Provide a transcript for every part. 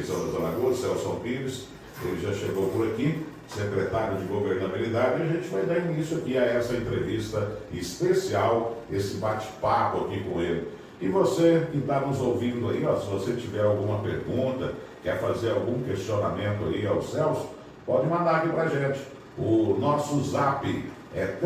São das Alagoas, Celso Pires, ele já chegou por aqui, secretário de Governabilidade, e a gente vai dar início aqui a essa entrevista especial, esse bate-papo aqui com ele. E você que está nos ouvindo aí, ó, se você tiver alguma pergunta, quer fazer algum questionamento aí ao Celso, pode mandar aqui para a gente. O nosso zap é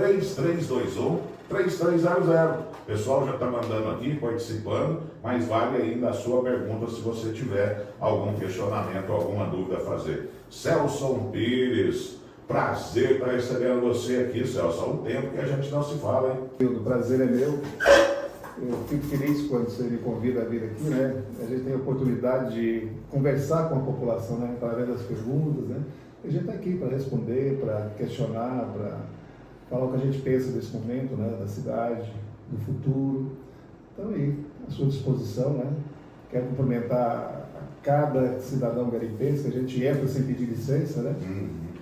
3321-3300. O pessoal já está mandando aqui, participando, mas vale ainda a sua pergunta se você tiver algum questionamento, alguma dúvida a fazer. Celso Pires, prazer estar recebendo você aqui, Celso. Há um tempo que a gente não se fala, hein? O prazer é meu. Eu fico feliz quando você me convida a vir aqui, né? A gente tem a oportunidade de conversar com a população, né? Através das perguntas, né? A gente está aqui para responder, para questionar, para falar o que a gente pensa desse momento, né? Da cidade, do futuro. Então, aí, à sua disposição, né? Quero cumprimentar a cada cidadão garipense, que a gente entra sem pedir licença, né?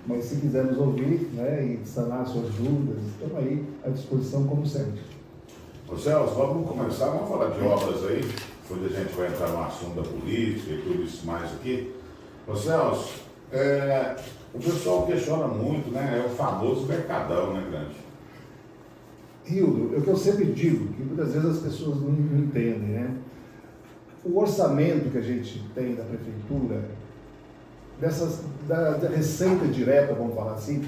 Mas se quiser nos ouvir, né? E sanar suas dúvidas, estamos aí à disposição como sempre. Ô Celso, vamos começar, vamos falar de obras aí, depois a gente vai entrar no assunto da política e tudo isso mais aqui. Ô Celso, o pessoal questiona muito, né? É o famoso mercadão, né, grande? Hildo, é o que eu sempre digo, que muitas vezes as pessoas não entendem, né? O orçamento que a gente tem da prefeitura, da receita direta, vamos falar assim,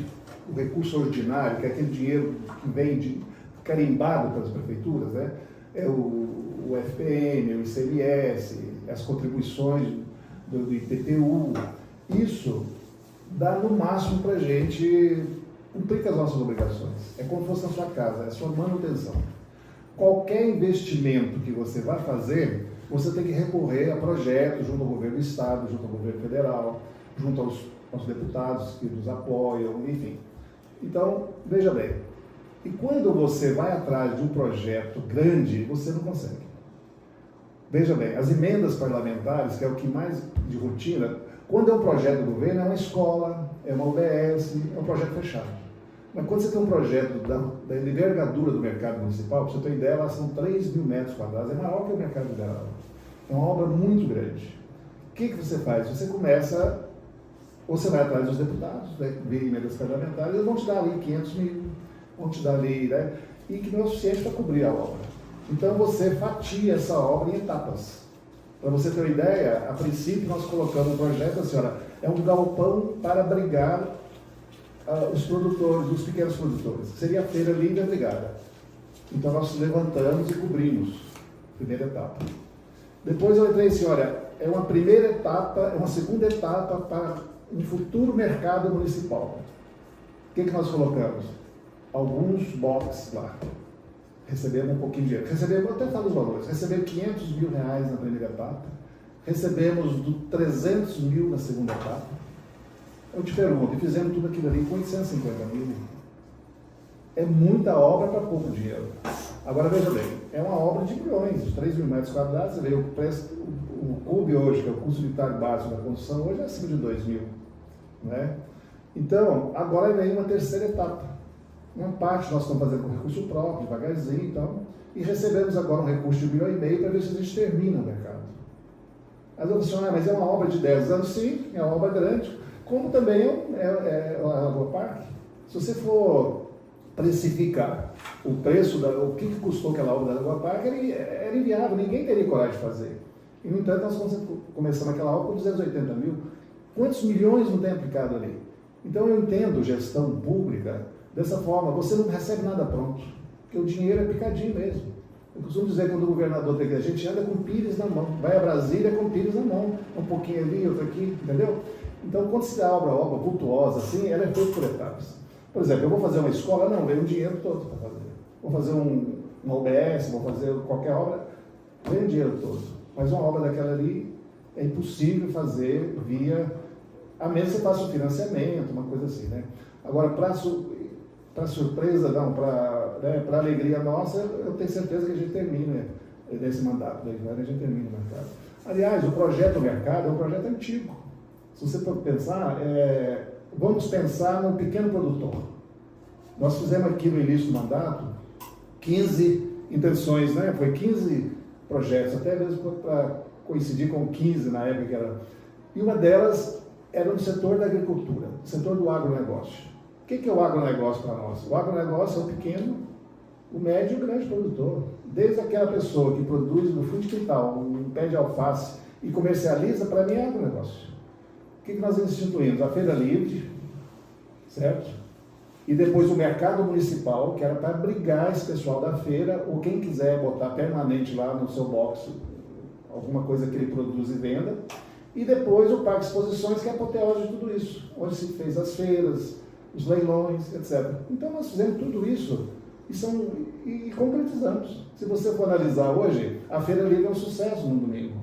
o recurso ordinário, que é aquele dinheiro que vem carimbado pelas prefeituras, né? É o FPM, o ICMS, as contribuições do IPTU. Isso dá no máximo para a gente cumprir com as nossas obrigações. É como se fosse na sua casa, é a sua manutenção. Qualquer investimento que você vai fazer, você tem que recorrer a projetos junto ao governo do Estado, junto ao governo federal, junto aos deputados que nos apoiam, enfim. Então, veja bem, e quando você vai atrás de um projeto grande, você não consegue. Veja bem, as emendas parlamentares, que é o que mais de rotina, quando é um projeto do governo, é uma escola, é uma UBS, é um projeto fechado. Mas quando você tem um projeto da envergadura do mercado municipal, para você ter ideia, lá são 3 mil metros quadrados, é maior que o mercado federal. É uma obra muito grande. O que você faz? Você começa, ou você vai atrás dos deputados, né, via emendas parlamentares, eles vão te dar ali 500 mil, vão te dar ali, né, e que não é o suficiente para cobrir a obra. Então você fatia essa obra em etapas. Para você ter uma ideia, a princípio nós colocamos um projeto assim, olha, é um galpão para abrigar os produtores, os pequenos produtores. Seria a feira livre abrigada. Então nós levantamos e cobrimos, primeira etapa. Depois eu entrei assim, olha, é uma primeira etapa, é uma segunda etapa para um futuro mercado municipal. O que nós colocamos? Alguns boxes lá. Recebemos um pouquinho de dinheiro. Vou até falar os valores. Recebemos 500 mil reais na primeira etapa. Recebemos 300 mil na segunda etapa. Eu te pergunto, e fizemos tudo aquilo ali com 850 mil. É muita obra para pouco dinheiro. Agora veja bem, é uma obra de milhões, de 3 mil metros quadrados. Você vê o preço, o CUB hoje, que é o custo unitário básico da construção, hoje é acima de 2 mil. Né? Então, agora vem uma terceira etapa. Uma parte nós estamos fazendo com recurso próprio, devagarzinho, então, e recebemos agora um recurso de 1,5 milhão para ver se a gente termina o mercado. As outras falam, mas é uma obra de 10 anos, sim, é uma obra grande, como também é a Lagoa Parque. Se você for precificar o preço, o que custou aquela obra da Lagoa Parque, era inviável, ninguém teria coragem de fazer. E, no entanto, nós começamos aquela obra com 280 mil. Quantos milhões não tem aplicado ali? Então, eu entendo gestão pública dessa forma, você não recebe nada pronto, porque o dinheiro é picadinho mesmo. Eu costumo dizer, quando o governador tem que a gente anda com pires na mão, vai a Brasília com pires na mão, um pouquinho ali, outro aqui, entendeu? Então, quando se dá obra vultuosa assim, ela é feita por etapas. Por exemplo, eu vou fazer uma escola, não, vem o dinheiro todo para fazer. Vou fazer uma UBS, vou fazer qualquer obra, vem o dinheiro todo. Mas uma obra daquela ali é impossível fazer via, a menos que você faça um financiamento, uma coisa assim, né? Agora, para surpresa, não, para alegria nossa, eu tenho certeza que a gente termina nesse mandato, a gente termina o mercado. Aliás, o projeto do mercado é um projeto antigo. Se você for pensar, vamos pensar no pequeno produtor. Nós fizemos aqui no início do mandato 15 intenções, né? Foi 15 projetos, até mesmo para coincidir com 15 na época que era. E uma delas era no setor da agricultura, no setor do agronegócio. O que é o agronegócio para nós? O agronegócio é o pequeno, o médio e o grande produtor. Desde aquela pessoa que produz no fundo de quintal um pé de alface e comercializa, para mim é agronegócio. O que nós instituímos? A feira livre, certo? E depois o mercado municipal, que era para abrigar esse pessoal da feira, ou quem quiser botar permanente lá no seu box alguma coisa que ele produz e venda. E depois o Parque Exposições, que é a apoteose de tudo isso, onde se fez as feiras, os leilões, etc. Então nós fizemos tudo isso e concretizamos. Se você for analisar hoje, a Feira Livre é um sucesso no domingo.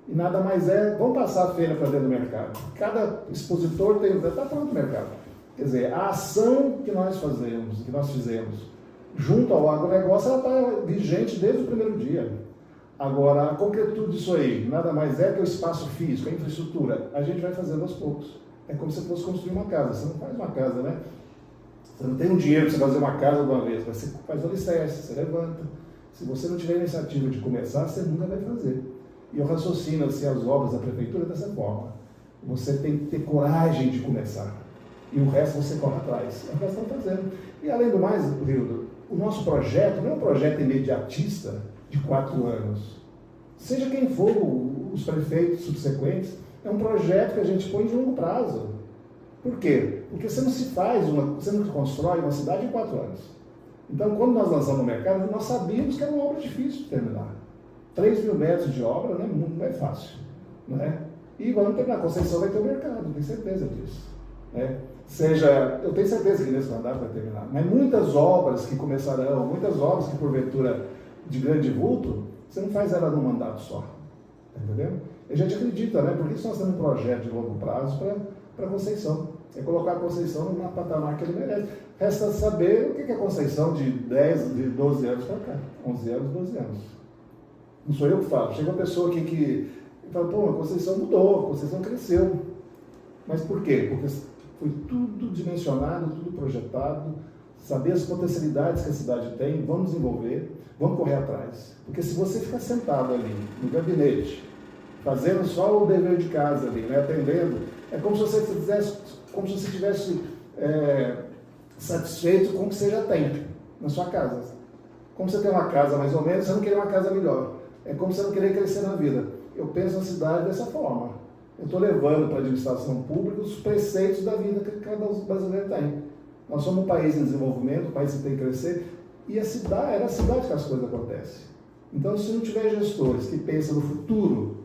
E nada mais é, vamos passar a feira para dentro do mercado. Cada expositor está pronto no mercado. Quer dizer, a ação que nós fazemos, que nós fizemos, junto ao agronegócio, ela está vigente desde o primeiro dia. Agora, a concretude disso aí, nada mais é que o espaço físico, a infraestrutura, a gente vai fazendo aos poucos. É como se fosse construir uma casa. Você não faz uma casa, né? Você não tem um dinheiro para você fazer uma casa de uma vez. Você faz o alicerce, você levanta. Se você não tiver a iniciativa de começar, você nunca vai fazer. E eu raciocino assim, as obras da prefeitura dessa forma. Você tem que ter coragem de começar. E o resto você corre atrás. É o que nós estamos fazendo. E além do mais, Rildo, o nosso projeto não é um projeto imediatista de 4 anos. Seja quem for os prefeitos subsequentes, é um projeto que a gente põe de longo prazo. Por quê? Porque você não se você não constrói uma cidade em 4 anos. Então, quando nós lançamos no mercado, nós sabíamos que era uma obra difícil de terminar. 3.000 metros de obra não é fácil. Não é? E vamos terminar. A Conceição vai ter o mercado, tenho certeza disso. Né? Eu tenho certeza que nesse mandato vai terminar. Mas muitas obras que começarão, muitas obras que porventura de grande vulto, você não faz ela num mandato só. Tá entendendo? E a gente acredita, né? Por isso nós temos um projeto de longo prazo para a Conceição. É colocar a Conceição numa patamar que ele merece. Resta saber o que é a Conceição de 12 anos para cá. 11 anos, 12 anos. Não sou eu que falo. Chega uma pessoa aqui que fala, pô, a Conceição mudou, a Conceição cresceu. Mas por quê? Porque foi tudo dimensionado, tudo projetado, saber as potencialidades que a cidade tem, vamos desenvolver, vamos correr atrás. Porque se você ficar sentado ali, no gabinete, fazendo só o dever de casa ali, né, atendendo, é como se você estivesse satisfeito com o que você já tem na sua casa. Como você tem uma casa mais ou menos, você não queria uma casa melhor. É como você não querer crescer na vida. Eu penso na cidade dessa forma. Eu estou levando para a administração pública os preceitos da vida que cada brasileiro tem. Nós somos um país em desenvolvimento, um país que tem que crescer, e é na cidade que as coisas acontecem. Então, se não tiver gestores que pensam no futuro,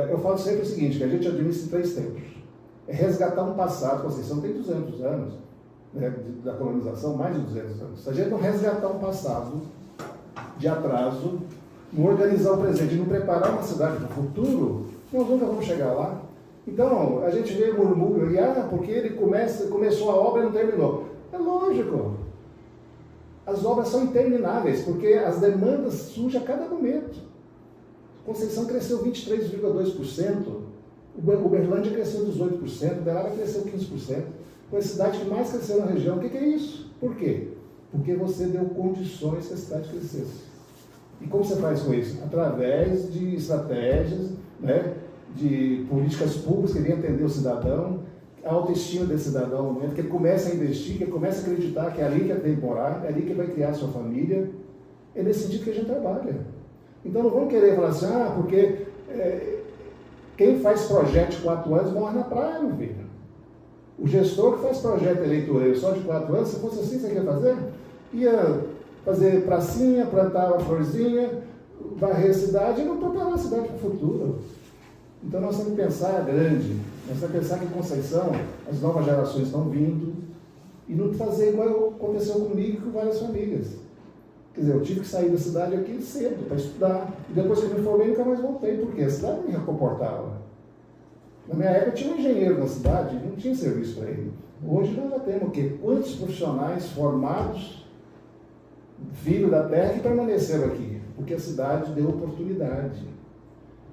eu falo sempre o seguinte, que a gente administra em 3 tempos. É resgatar um passado, a Conceição tem 200 anos, né, da colonização, mais de 200 anos. Se a gente não resgatar um passado de atraso, não organizar o presente e não preparar uma cidade para o futuro, nós nunca vamos chegar lá. Então, a gente vê murmúrio e, porque ele começou a obra e não terminou. É lógico. As obras são intermináveis, porque as demandas surgem a cada momento. Conceição cresceu 23,2%, Uberlândia cresceu 18%, Uberaba cresceu 15%. Foi a cidade que mais cresceu na região. O que é isso? Por quê? Porque você deu condições que a cidade crescesse. E como você faz com isso? Através de estratégias, né, de políticas públicas que venham atender o cidadão, a autoestima desse cidadão, no momento que ele começa a investir, que ele começa a acreditar que é ali que é temporário, é ali que ele vai criar a sua família. É nesse sentido que a gente trabalha. Então não vamos querer falar assim, porque quem faz projeto de 4 anos morre na praia, meu filho. O gestor que faz projeto eleitoreiro só de 4 anos, se fosse assim, você quer fazer? Ia fazer pracinha, plantar uma florzinha, varrer a cidade e não preparar a cidade para o futuro. Então nós temos que pensar grande, nós temos que pensar que em Conceição as novas gerações estão vindo e não fazer igual aconteceu comigo e com várias famílias. Quer dizer, eu tive que sair da cidade aqui cedo para estudar. E depois que eu me formei, nunca mais voltei, porque a cidade não me comportava. Na minha época tinha um engenheiro na cidade, não tinha serviço para ele. Hoje nós já temos o quê? Quantos profissionais formados, filhos da terra, que permaneceram aqui? Porque a cidade deu oportunidade.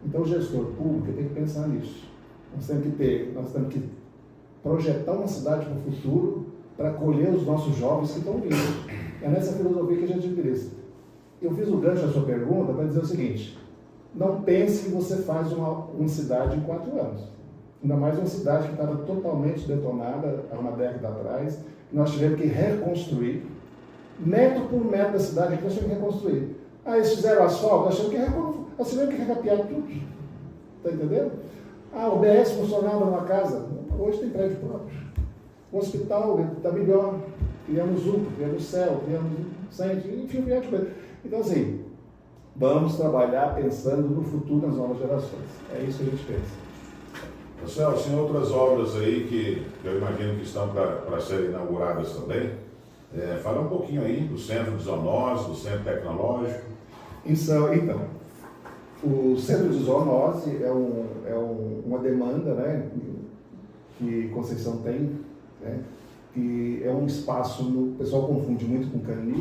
Então o gestor público tem que pensar nisso. Nós temos que projetar uma cidade para o futuro, para acolher os nossos jovens que estão vindo. É nessa filosofia que a gente utiliza. Eu fiz o gancho da sua pergunta para dizer o seguinte, Não pense que você faz uma cidade em 4 anos. Ainda mais uma cidade que estava totalmente detonada há uma década atrás. Nós tivemos que reconstruir, metro por metro da cidade, que nós tivemos que reconstruir. Ah, eles fizeram asfalto, nós tivemos que recapear tudo. Está entendendo? Ah, o BS funcionava numa casa, hoje tem prédio próprio. O hospital está melhor, criamos UPA, criamos CEL, criamos centro, enfim, um milhão de coisas. Então, assim, vamos trabalhar pensando no futuro das novas gerações. É isso que a gente pensa. Celso, tem outras obras aí que eu imagino que estão para serem inauguradas também. Fala um pouquinho aí do Centro de Zoonose, do Centro Tecnológico. Então, o Centro de Zoonose é uma demanda, né, que Conceição tem, né, que é um espaço, o pessoal confunde muito com Canil.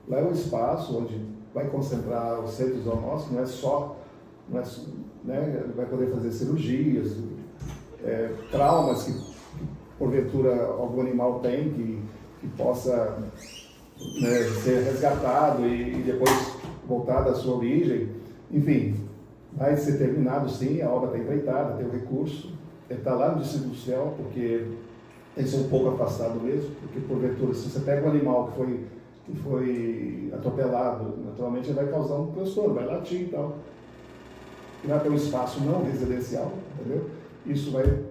Lá é um espaço onde vai concentrar o Centro de Zoonose, não é só, né, vai poder fazer cirurgias, traumas que porventura algum animal tem, que possa, né, ser resgatado e depois voltar da sua origem. Enfim, vai ser terminado sim, a obra está empreitada, tem o recurso, está lá no Distrito Industrial, porque esse é um pouco afastado mesmo, porque porventura, se você pega um animal que foi atropelado, naturalmente ele vai causar um transtorno, vai latir e tal. E vai ter um espaço não residencial, entendeu? Isso vai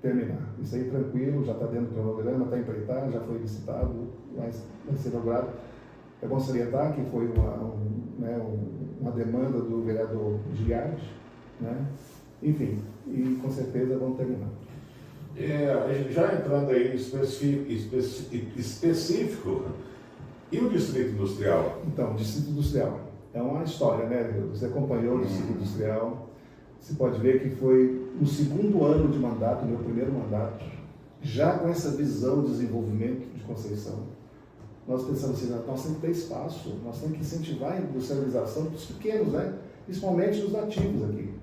terminar. Isso aí tranquilo, já está dentro do cronograma, está empreitado, já foi licitado, vai ser inaugurado. É bom salientar que foi uma demanda do vereador Giardi, né? Enfim, e com certeza vão terminar. Já entrando aí específico, e o Distrito Industrial? Então, o Distrito Industrial é uma história, né? Você acompanhou o Distrito Industrial, você pode ver que foi no segundo ano de mandato, meu primeiro mandato, já com essa visão de desenvolvimento de Conceição. Nós pensamos assim, nós temos que ter espaço, nós temos que incentivar a industrialização dos pequenos, né? Principalmente dos nativos aqui.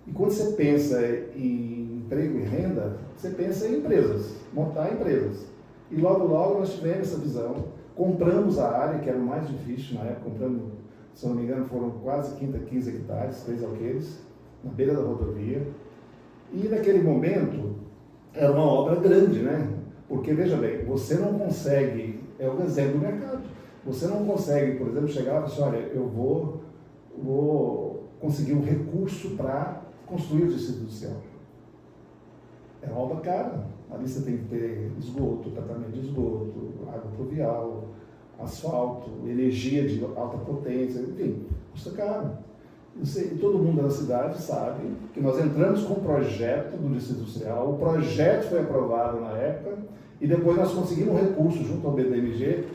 E quando você pensa em emprego e renda, você pensa em empresas, montar empresas. E logo, logo nós tivemos essa visão, compramos a área, que era o mais difícil na época, compramos, se não me engano, foram quase 15 hectares, 3 alqueires, na beira da rodovia. E naquele momento, era uma obra grande, né? Porque, veja bem, você não consegue, é o exemplo do mercado, você não consegue, por exemplo, chegar e falar assim, olha, eu vou conseguir um recurso para construir o distrito industrial. É uma obra cara, ali você tem que ter esgoto, tratamento de esgoto, água pluvial, asfalto, energia de alta potência, enfim, custa caro. E todo mundo da cidade sabe que nós entramos com um projeto do Distrito Industrial, o projeto foi aprovado na época, e depois nós conseguimos um recurso junto ao BDMG.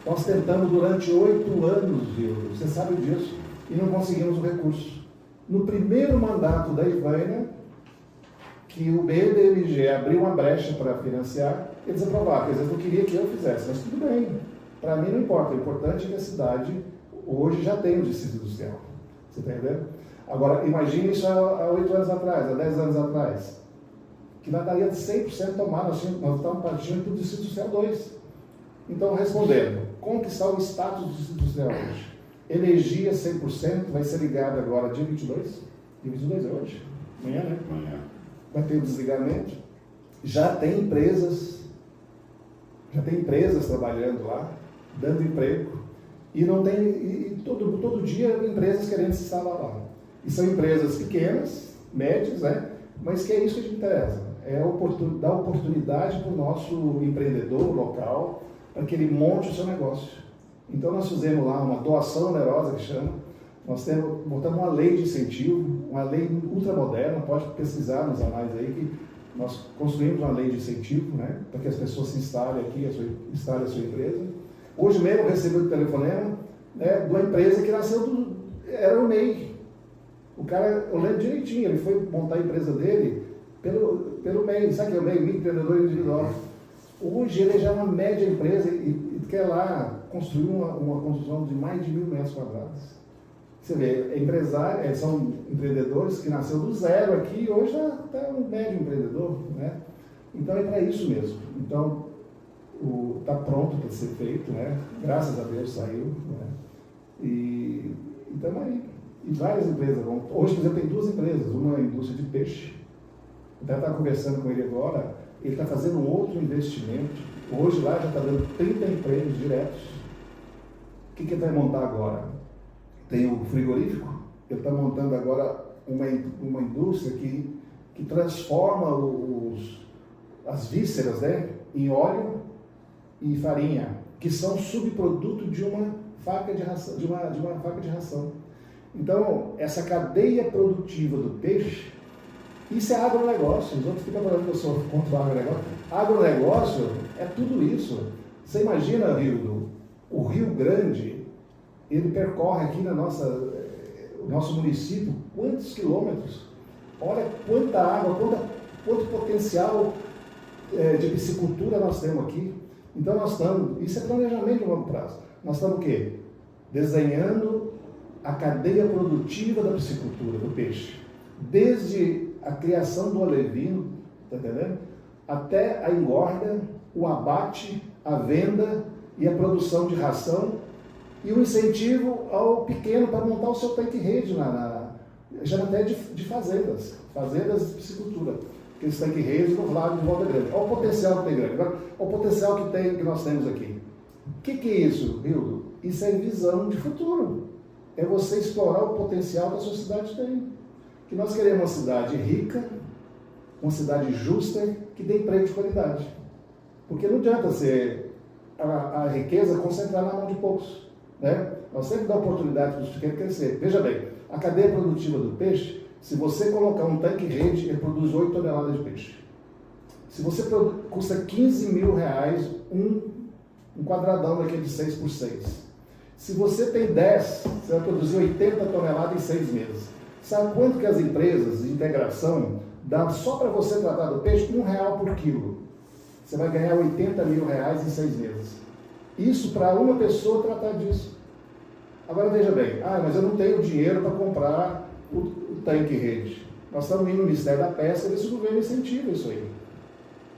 Nós tentamos durante 8 anos, viu? Você sabe disso, e não conseguimos o recurso. No primeiro mandato da Ivânia, que o BDMG abriu uma brecha para financiar, eles aprovaram, quer dizer, não queria que eu fizesse, mas tudo bem, para mim não importa, o importante é que a cidade hoje já tem o Distrito Industrial. Você está entendendo? Agora, imagine isso há 8 anos atrás, há 10 anos atrás, que nós daria de 100% tomar, nós estamos partindo para o Distrito Industrial 2. Então, respondendo, conquistar o status do Distrito Industrial hoje. Energia 100%, vai ser ligada agora dia 22. Dia 22 é hoje? Amanhã, né? Amanhã. Vai ter o desligamento. Já tem empresas trabalhando lá, dando emprego. E não tem, todo dia empresas querendo se instalar lá. E são empresas pequenas, médias, né? Mas que é isso que a gente interessa. É dar oportunidade para o nosso empreendedor local para que ele monte o seu negócio. Então nós fizemos lá uma doação onerosa, que chama. Nós botamos uma lei de incentivo, uma lei ultramoderna, pode pesquisar nos anais aí, que nós construímos uma lei de incentivo, né? Para que as pessoas se instalem aqui, instalem a sua empresa. Hoje mesmo eu recebi o telefonema, né, de uma empresa que nasceu era o MEI. O cara, eu lembro direitinho, ele foi montar a empresa dele pelo MEI. Sabe o que é o MEI? Microempreendedor Individual. Hoje ele já é uma média empresa e quer lá construir uma construção de mais de 1.000 metros quadrados. Você vê, são empreendedores que nasceu do zero aqui e hoje já está um médio empreendedor, né? Então é para isso mesmo. Então, está pronto para ser feito, né? Graças a Deus saiu, né? E estamos aí. E várias empresas vão. Hoje, por exemplo, tem duas empresas, uma é a indústria de peixe. Eu estava conversando com ele agora, ele está fazendo um outro investimento. Hoje lá já está dando 30 empregos diretos. O que ele vai montar agora? Tem o frigorífico, ele está montando agora uma indústria que transforma as vísceras, né, em óleo e farinha, que são subproduto de uma faca de ração, de uma faca de ração. Então, essa cadeia produtiva do peixe, isso é agronegócio. Os outros ficam falando que eu sou contra o agronegócio. Agronegócio é tudo isso. Você imagina, Rildo, o Rio Grande, ele percorre aqui no nosso município quantos quilômetros? Olha quanta água, quanto potencial de piscicultura nós temos aqui. Então nós estamos, isso é planejamento de longo prazo. Nós estamos o quê? Desenhando a cadeia produtiva da piscicultura, do peixe. Desde a criação do alevino, tá entendendo? Até a engorda, o abate, a venda e a produção de ração e o incentivo ao pequeno para montar o seu tanque-rede já até de fazendas de piscicultura. Aqueles tanque-redes no lado de Volta Grande. Olha o potencial que tem grande. Agora, olha o potencial que nós temos aqui. O que é isso, Rildo? Isso é visão de futuro. É você explorar o potencial que a sua cidade tem. Que nós queremos uma cidade rica, uma cidade justa, que dê emprego de qualidade. Porque não adianta a riqueza concentrar na mão de poucos. Né? Nós sempre damos oportunidade para os pequenos crescer. Veja bem, a cadeia produtiva do peixe, se você colocar um tanque-rede, ele produz 8 toneladas de peixe. Se você custa 15 mil reais um quadradão daquele de 6 por 6. Se você tem 10, você vai produzir 80 toneladas em 6 meses. Sabe quanto que as empresas de integração dão só para você tratar do peixe? R$1 por quilo. Você vai ganhar 80 mil reais em 6 meses. Isso para uma pessoa tratar disso. Agora veja bem, mas eu não tenho dinheiro para comprar o tanque-rede. Nós estamos indo no Ministério da Pesca, ver se o governo incentiva isso aí.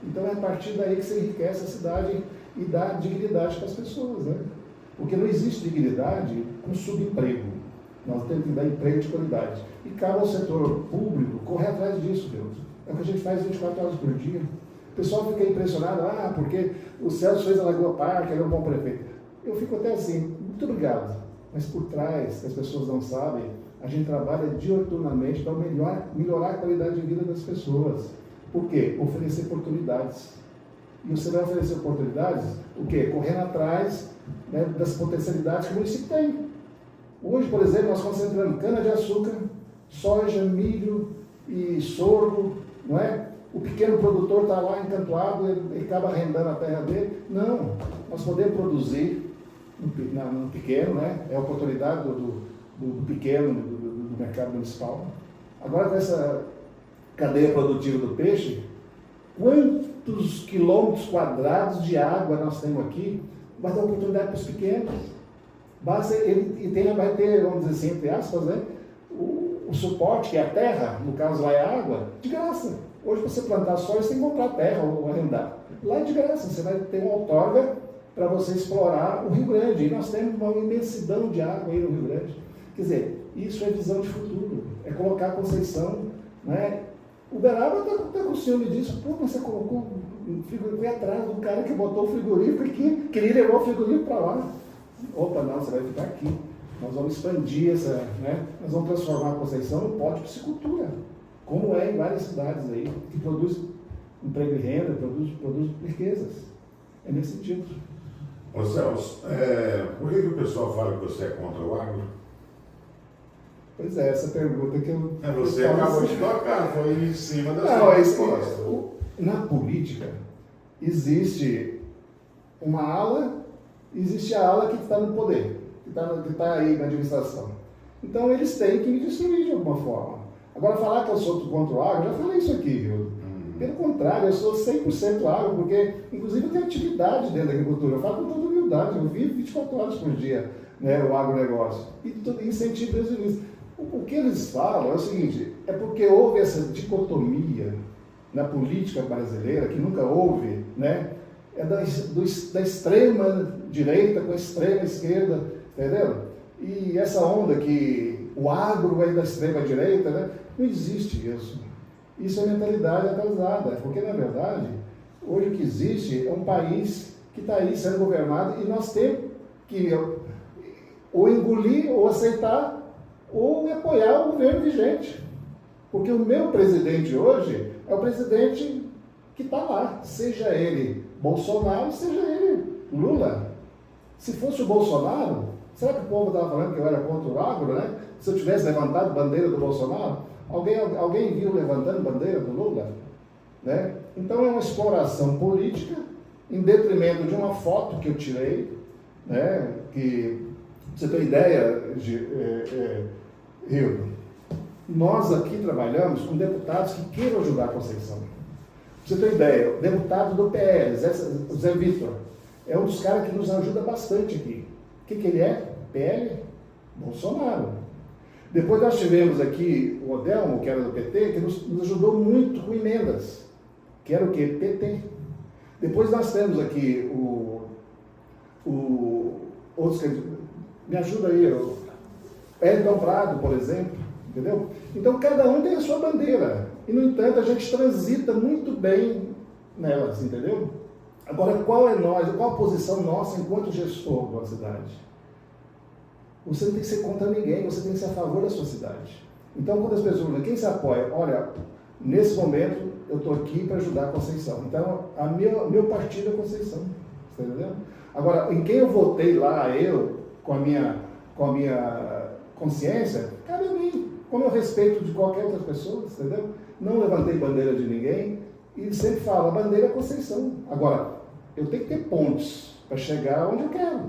Então é a partir daí que você enriquece a cidade e dá dignidade para as pessoas, né? Porque não existe dignidade com subemprego. Nós temos que dar emprego de qualidade. E cabe ao setor público correr atrás disso, Deus. É o que a gente faz 24 horas por dia. O pessoal fica impressionado, porque o Celso fez a Lagoa Parque, ele é um bom prefeito. Eu fico até assim, muito obrigado. Mas por trás, que as pessoas não sabem, a gente trabalha diuturnamente para melhorar a qualidade de vida das pessoas. Por quê? Oferecer oportunidades. E você vai oferecer oportunidades, o quê? Correndo atrás, né, das potencialidades que o município tem. Hoje, por exemplo, nós concentramos cana-de-açúcar, soja, milho e sorgo, não é? O pequeno produtor está lá encantoado, ele acaba arrendando a terra dele. Não, nós podemos produzir no pequeno, né? É a oportunidade do pequeno, do mercado municipal. Agora, com essa cadeia produtiva do peixe, quantos quilômetros quadrados de água nós temos aqui? Vai dar oportunidade para os pequenos. Basta vai ter, vamos dizer assim, entre aspas, né? O suporte, que é a terra, no caso lá é a água, de graça. Hoje, para você plantar soja, você tem que comprar terra ou arrendar. Lá é de graça, você vai ter uma outorga para você explorar o Rio Grande. E nós temos uma imensidão de água aí no Rio Grande. Quer dizer, isso é visão de futuro, é colocar a Conceição, né? O Beraba está com ciúme disso. Mas você colocou um frigorífico atrás do cara que botou o frigorífico aqui, queria levar o frigorífico para lá. Opa, não, você vai ficar aqui. Nós vamos expandir nós vamos transformar a Conceição num polo de piscicultura, como é em várias cidades aí, que produz emprego e renda, produz riquezas. É nesse sentido. Ô Celso, por que o pessoal fala que você é contra o agro? Pois é, essa pergunta que eu... Você acabou de tocar, foi em cima da sua resposta. Na política, existe uma ala, existe a ala que está no poder, que está aí na administração. Então, eles têm que me destruir de alguma forma. Agora, falar que eu sou contra o agro, eu já falei isso aqui, viu? Pelo contrário, eu sou 100% agro, porque, inclusive, eu tenho atividade dentro da agricultura. Eu falo com toda humildade, eu vivo 24 horas por dia, né, o agronegócio. E incentivo desde o início. O que eles falam é o seguinte, é porque houve essa dicotomia na política brasileira, que nunca houve, né? É da extrema direita com a extrema esquerda, entendeu? E essa onda que o agro é da extrema-direita, né? Não existe isso. Isso é mentalidade atrasada, porque, na verdade, hoje o que existe é um país que está aí sendo governado e nós temos que ou engolir, ou aceitar, ou apoiar o governo vigente. Porque o meu presidente hoje é o presidente que está lá, seja ele Bolsonaro, seja ele Lula. Se fosse o Bolsonaro, será que o povo estava falando que eu era contra o agro, né? Se eu tivesse levantado bandeira do Bolsonaro, alguém viu levantando bandeira do Lula? Né? Então é uma exploração política em detrimento de uma foto que eu tirei, né? Que, pra você ter ideia, Rio, nós aqui trabalhamos com deputados que queiram ajudar a Conceição. Pra você ter ideia, o deputado do PL, Zé Vitor, é um dos caras que nos ajuda bastante aqui. O que ele é? PL? Bolsonaro. Depois nós tivemos aqui o Odelmo, que era do PT, que nos ajudou muito com emendas, que era o quê? PT. Depois nós temos aqui outros que me ajuda aí, o Elton Prado, por exemplo, entendeu? Então cada um tem a sua bandeira, e no entanto a gente transita muito bem nelas, entendeu? Agora, qual a posição nossa enquanto gestor da cidade? Você não tem que ser contra ninguém, você tem que ser a favor da sua cidade. Então, quando as pessoas falam, quem se apoia? Olha, nesse momento eu estou aqui para ajudar a Conceição. Então, meu partido é a Conceição. Está entendendo? Agora, em quem eu votei lá, eu, com a minha consciência, cabe a mim, como eu respeito de qualquer outra pessoa, entendeu? Não levantei bandeira de ninguém e sempre falo, a bandeira é a Conceição. Agora, eu tenho que ter pontes para chegar onde eu quero.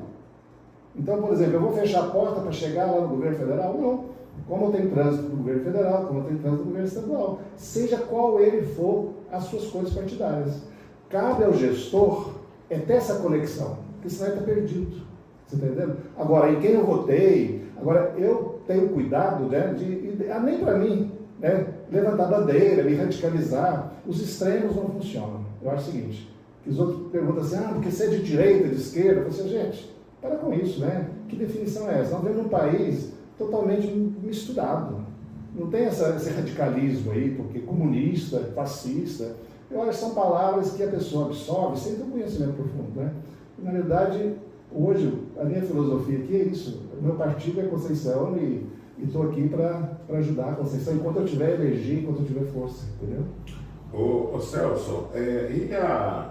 Então, por exemplo, eu vou fechar a porta para chegar lá no governo federal? Não. Como eu tenho trânsito do governo federal, como eu tenho trânsito do governo estadual. Seja qual ele for as suas coisas partidárias. Cabe ao gestor ter essa conexão, porque senão ele está perdido. Você está entendendo? Agora, em quem eu votei, agora eu tenho cuidado, né, nem para mim, né, levantar bandeira, me radicalizar. Os extremos não funcionam. Eu acho o seguinte, que os outros perguntam assim, porque você é de direita, de esquerda? Eu falo assim, gente, para com isso, né? Que definição é essa? Nós vivemos num país totalmente misturado. Não tem esse radicalismo aí, porque comunista, fascista, eu acho que são palavras que a pessoa absorve sem ter um conhecimento profundo, né? E, na verdade, hoje, a minha filosofia aqui é isso. O meu partido é Conceição e estou aqui para ajudar a Conceição enquanto eu tiver energia, enquanto eu tiver força, entendeu? Ô Celso, e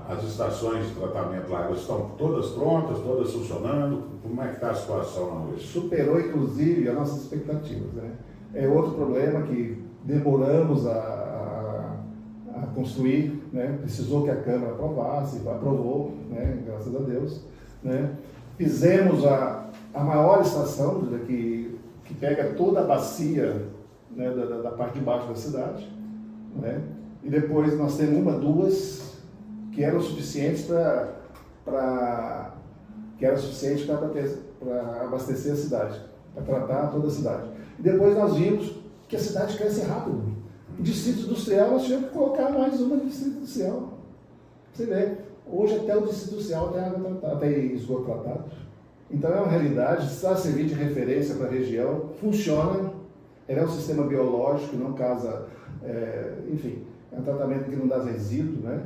as estações de tratamento lá, elas estão todas prontas, todas funcionando? Como é que está a situação lá hoje? Superou, inclusive, as nossas expectativas, né? É outro problema que demoramos a construir, né? Precisou que a Câmara aprovasse, aprovou, né? Graças a Deus, né? Fizemos a maior estação que pega toda a bacia, né? da parte de baixo da cidade, né? E depois nós temos duas que eram suficientes para abastecer a cidade, para tratar toda a cidade. E depois nós vimos que a cidade cresce rápido. O distrito industrial, nós tivemos que colocar mais uma no distrito industrial. Você vê, hoje até o distrito industrial tem água tratada, tem esgoto tratado. Então é uma realidade, está servir de referência para a região, funciona, ele é um sistema biológico, não causa, enfim, é um tratamento que não dá resíduo, né?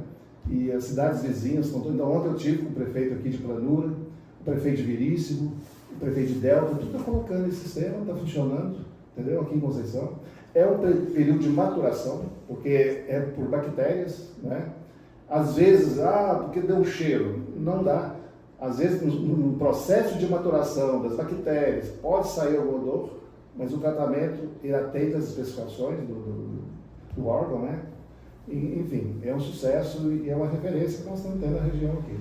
E as cidades vizinhas estão todas. Então, ontem eu tive com o prefeito aqui de Planura, o prefeito de Veríssimo, o prefeito de Delta, tudo está colocando esse sistema, está funcionando, entendeu? Aqui em Conceição. É um período de maturação, porque é por bactérias, né? Às vezes, porque deu cheiro, não dá. Às vezes, no processo de maturação das bactérias, pode sair algum odor, mas o tratamento, ele atende às especificações do órgão, né? Enfim, é um sucesso e é uma referência que nós estamos tendo na região aqui.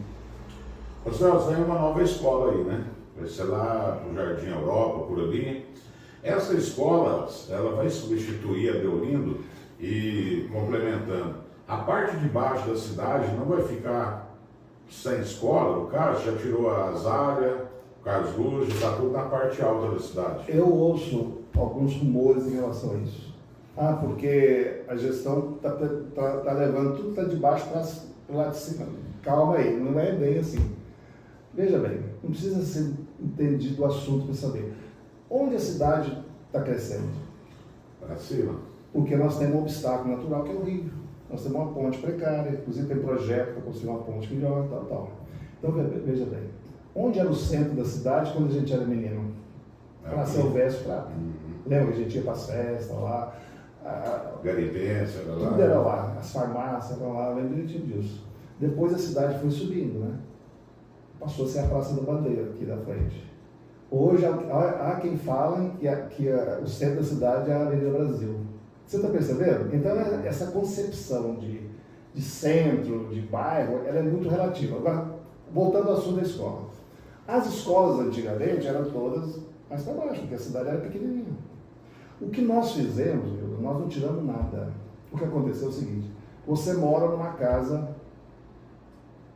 Ô Celso, tem uma nova escola aí, né? Vai ser lá no Jardim Europa, por ali. Essa escola, ela vai substituir a Deolindo e, complementando, a parte de baixo da cidade não vai ficar sem escola, no caso, já tirou as áreas, o Carlos Luz, está tudo na parte alta da cidade. Eu ouço alguns rumores em relação a isso. Porque a gestão está levando tudo tá de baixo para o lado de cima. Calma aí, não é bem assim. Veja bem, não precisa ser entendido o assunto para saber. Onde a cidade está crescendo? Para cima. Porque nós temos um obstáculo natural que é o rio. Nós temos uma ponte precária, inclusive tem projeto para construir uma ponte melhor, tal. Então, veja bem, onde era o centro da cidade quando a gente era menino? Para Silvestre Prata. Lembra que a gente ia para as festas lá? Garipense, era lá. Tudo era lá, as farmácias eram lá, lembro disso. Depois a cidade foi subindo, né? Passou a ser a Praça da Bandeira aqui da frente. Hoje há quem fala que o centro da cidade é a Avenida Brasil. Você está percebendo? Então essa concepção de centro, de bairro, ela é muito relativa. Agora, voltando ao assunto da escola. As escolas antigamente eram todas mais para baixo, porque a cidade era pequenininha. O que nós fizemos, nós não tiramos nada. O que aconteceu é o seguinte: você mora numa casa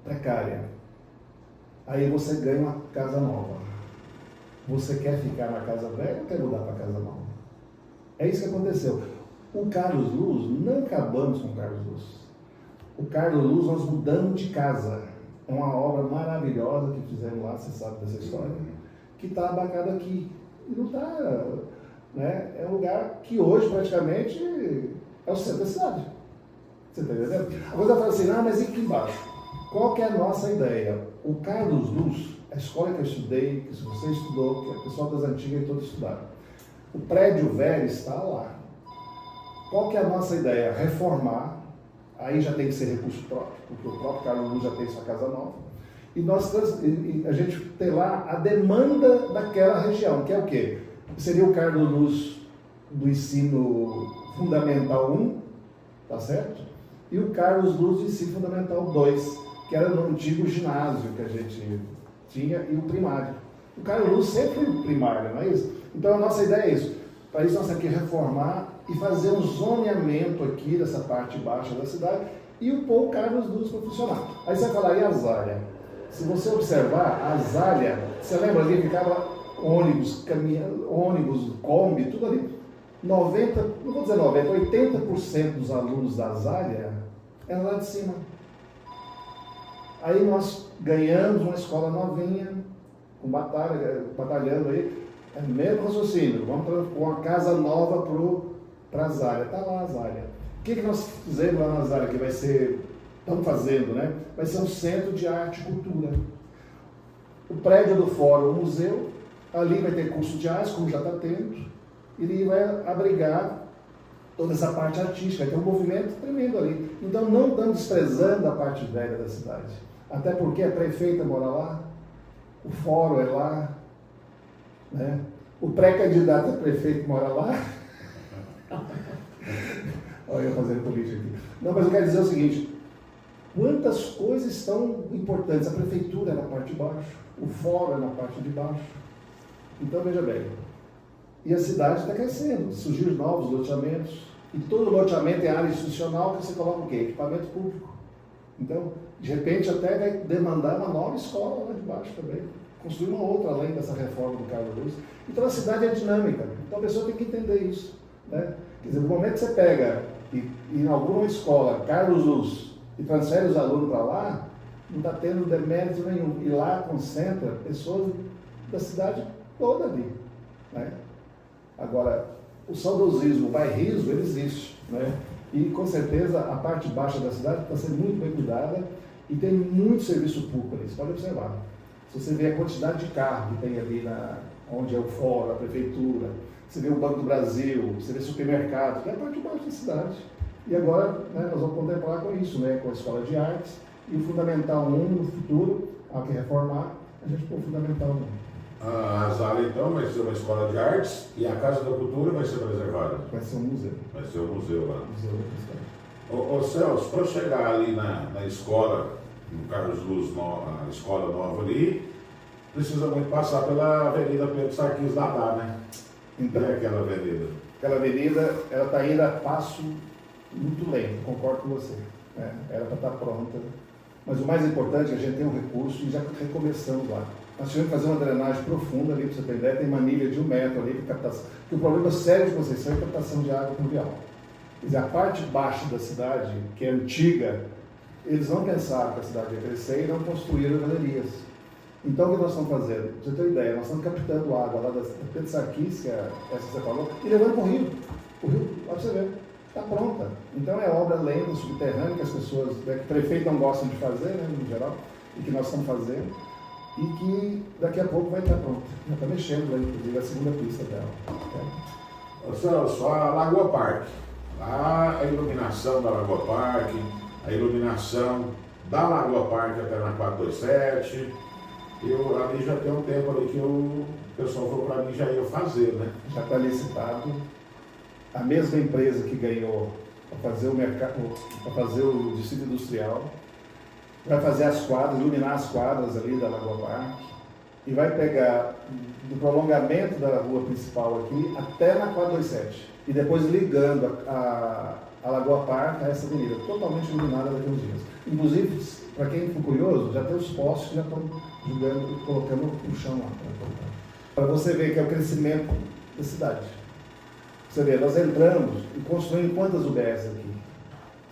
precária, aí você ganha uma casa nova. Você quer ficar na casa velha ou quer mudar para a casa nova? É isso que aconteceu. O Carlos Luz, não acabamos com o Carlos Luz. O Carlos Luz nós mudamos de casa. É uma obra maravilhosa que fizemos lá, você sabe dessa história, que está abacado aqui. E não está, né? É um lugar que hoje praticamente é o centro da cidade. Você está entendendo? Agora você fala assim, mas e aqui embaixo? Qual que é a nossa ideia? O Carlos Luz, a escola que eu estudei, que você estudou, que o pessoal das antigas e todos estudaram, o prédio velho está lá. Qual que é a nossa ideia? Reformar, aí já tem que ser recurso próprio, porque o próprio Carlos Luz já tem sua casa nova, e a gente tem lá a demanda daquela região, que é o quê? Seria o Carlos Luz do ensino fundamental 1, tá certo? E o Carlos Luz do ensino fundamental 2, que era no antigo ginásio que a gente tinha, e o primário. O Carlos Luz sempre foi primário, não é isso? Então a nossa ideia é isso. Para isso nós temos que reformar e fazer um zoneamento aqui dessa parte baixa da cidade e pôr o Carlos Luz para funcionar. Aí você vai falar, e a Zália? Se você observar, a Zália, você lembra ali que ficava ônibus, ônibus, Kombi, tudo ali. 90, não vou dizer 90, 80% dos alunos da Zália eram lá de cima. Aí nós ganhamos uma escola novinha, com batalhando aí, é o mesmo raciocínio, vamos pôr uma casa nova para a Zália. Está lá a Zália. O que nós fizemos lá na Zália, que vai ser, estamos fazendo, né? Vai ser um centro de arte e cultura. O prédio do fórum, o museu, ali vai ter curso de artes, como já está tendo, e ele vai abrigar toda essa parte artística, vai ter um movimento tremendo ali. Então não estamos desprezando a parte velha da cidade, até porque a prefeita mora lá, o fórum é lá, né? O pré-candidato a prefeito mora lá. Olha eu fazendo política aqui. Não, mas eu quero dizer o seguinte, quantas coisas estão importantes. A prefeitura é na parte de baixo, o fórum é na parte de baixo. Então veja bem, e a cidade está crescendo, surgiram novos loteamentos, e todo loteamento é área institucional que você coloca o quê? Equipamento público. Então, de repente até vai demandar uma nova escola lá de baixo também. Construir uma outra além dessa reforma do Carlos Luz. Então a cidade é dinâmica, então a pessoa tem que entender isso, né? Quer dizer, no momento que você pega e inaugura uma escola, Carlos Luz, e transfere os alunos para lá, não está tendo demérito nenhum. E lá concentra pessoas da cidade toda ali, né? Agora, o saudosismo, o bairrismo, ele existe, né? E com certeza a parte baixa da cidade está sendo muito bem cuidada e tem muito serviço público ali, você pode observar. Se você vê a quantidade de carro que tem ali onde é o fórum, a prefeitura, você vê o Banco do Brasil, você vê supermercado, que é a parte de baixo da cidade. E agora, né, nós vamos contemplar com isso, né, com a Escola de Artes e o Fundamental 1 no futuro, há que reformar, a gente põe o Fundamental 1. A Zália, então, vai ser uma escola de artes e a Casa da Cultura vai ser preservada? Vai ser um museu. Vai ser um museu lá. Museu da cidade. Ô Celso, para chegar ali na escola, no Carlos Luz, a escola nova ali, precisa muito passar pela Avenida Pedro Sarquis Dadá, né? Então, é aquela avenida? Aquela avenida, ela está indo a passo muito lento, concordo com você. Né? Ela está pronta. Mas o mais importante é que a gente tem um recurso e já recomeçamos lá. Nós tivemos que fazer uma drenagem profunda ali, para você ter ideia, tem manilha de 1 metro ali para captação. Porque o problema sério de Conceição é a captação de água pluvial. Quer dizer, a parte baixa da cidade, que é antiga, eles não pensaram que a cidade ia crescer e não construíram galerias. Então, o que nós estamos fazendo? Pra você ter uma ideia, nós estamos captando água lá da Petsarquis, que é essa que você falou, e levando para o rio. O rio, lá para você ver, está pronta. Então, é obra lenta, subterrânea, que as pessoas, que o prefeito não gostam de fazer, né, no geral, e que nós estamos fazendo, e que daqui a pouco vai estar pronta. Já está mexendo lá, inclusive, a segunda pista dela. Só a Lagoa Parque. Lá a iluminação da Lagoa Parque, a iluminação da Lagoa Parque até na 427. Ali já tem um tempo ali que o pessoal falou para mim já ia fazer, né? Já está licitado. A mesma empresa que ganhou para fazer o mercado, para fazer o distrito industrial, vai fazer as quadras, iluminar as quadras ali da Lagoa Parque e vai pegar do prolongamento da rua principal aqui até na 427 e depois ligando a Lagoa Parque a essa avenida, totalmente iluminada daqui a uns dias. Inclusive, para quem for curioso, já tem os postes que já estão jogando, colocando no chão lá. Para você ver que é o crescimento da cidade. Você vê, nós entramos e construímos quantas UBS aqui?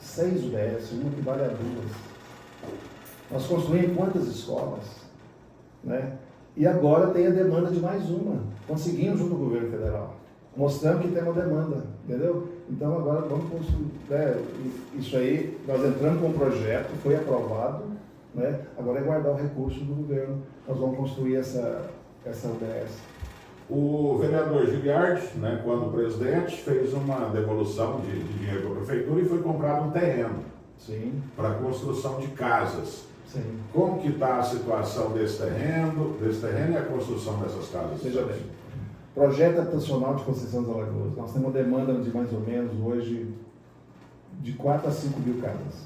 6 UBS, uma que vale a 2. Nós construímos quantas escolas? Né? E agora tem a demanda de mais uma. Conseguimos junto com o governo federal. Mostrando que tem uma demanda, entendeu? Então agora vamos construir. Né? Isso aí, nós entramos com um projeto, foi aprovado, né? Agora é guardar o recurso do governo. Nós vamos construir essa UBS. O vereador Giliardi, né, quando presidente, fez uma devolução de dinheiro para a prefeitura e foi comprado um terreno para construção de casas. Sim. Como que está a situação desse terreno e a construção dessas casas? Veja bem, projeto habitacional de Conceição dos Alagoas. Nós temos uma demanda de mais ou menos hoje de 4 a 5 mil casas,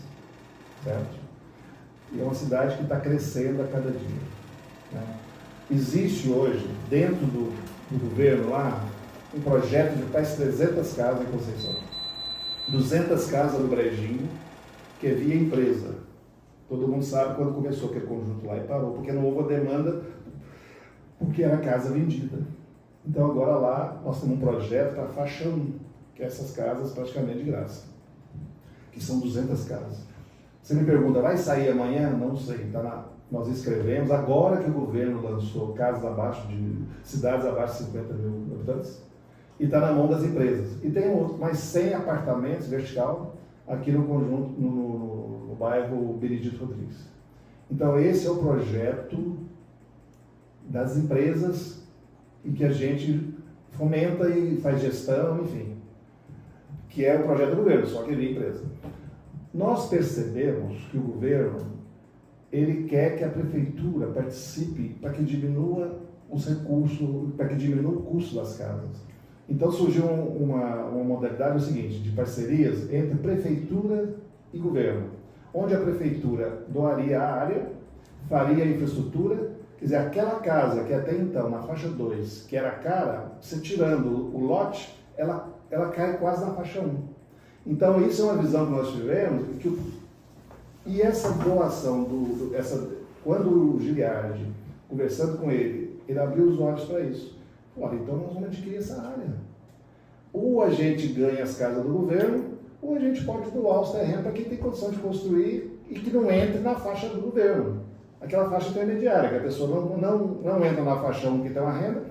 certo? E é uma cidade que está crescendo a cada dia. Né? Existe hoje, dentro do governo lá, um projeto de faz 300 casas em Conceição. 200 casas no Brejinho, que é via empresa. Todo mundo sabe quando começou aquele conjunto lá e parou, porque não houve a demanda, porque era casa vendida. Então agora lá nós temos um projeto para a faixa 1, que é essas casas praticamente de graça, que são 200 casas. Você me pergunta, vai sair amanhã? Não sei, nós escrevemos, agora que o governo lançou casas abaixo de, cidades abaixo de 50 mil habitantes, e está na mão das empresas. E tem mais 100 apartamentos vertical aqui no conjunto, no bairro Benedito Rodrigues. Então esse é o projeto das empresas e que a gente fomenta e faz gestão, enfim, que é o projeto do governo, só que via empresa. Nós percebemos que o governo, ele quer que a prefeitura participe para que diminua os recursos, para que diminua o custo das casas. Então surgiu uma modalidade, o seguinte, de parcerias entre prefeitura e governo, onde a prefeitura doaria a área, faria a infraestrutura, quer dizer, aquela casa que até então, na faixa 2, que era cara, você tirando o lote, ela cai quase na faixa 1. Então isso é uma visão que nós tivemos, e essa doação, quando o Giliardi, conversando com ele abriu os olhos para isso. Olha, então nós vamos adquirir essa área. Ou a gente ganha as casas do governo, ou a gente pode doar os terrenos para quem tem condição de construir e que não entre na faixa do governo. Aquela faixa intermediária, que a pessoa não entra na faixa 1 que tem uma renda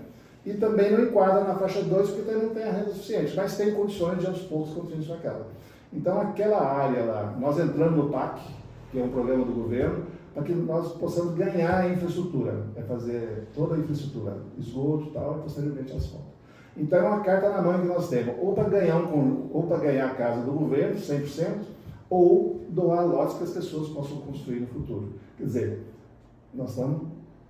e também não enquadra na faixa 2 porque não tem a renda suficiente, mas tem condições de aos poucos construir sua casa. Então aquela área lá, nós entramos no PAC, que é um programa do governo, para que nós possamos ganhar a infraestrutura, fazer toda a infraestrutura, esgoto e tal, e posteriormente asfalto. Então é uma carta na mão que nós temos, ou para ganhar a casa do governo, 100%, ou doar lotes que as pessoas possam construir no futuro. Quer dizer, nós estamos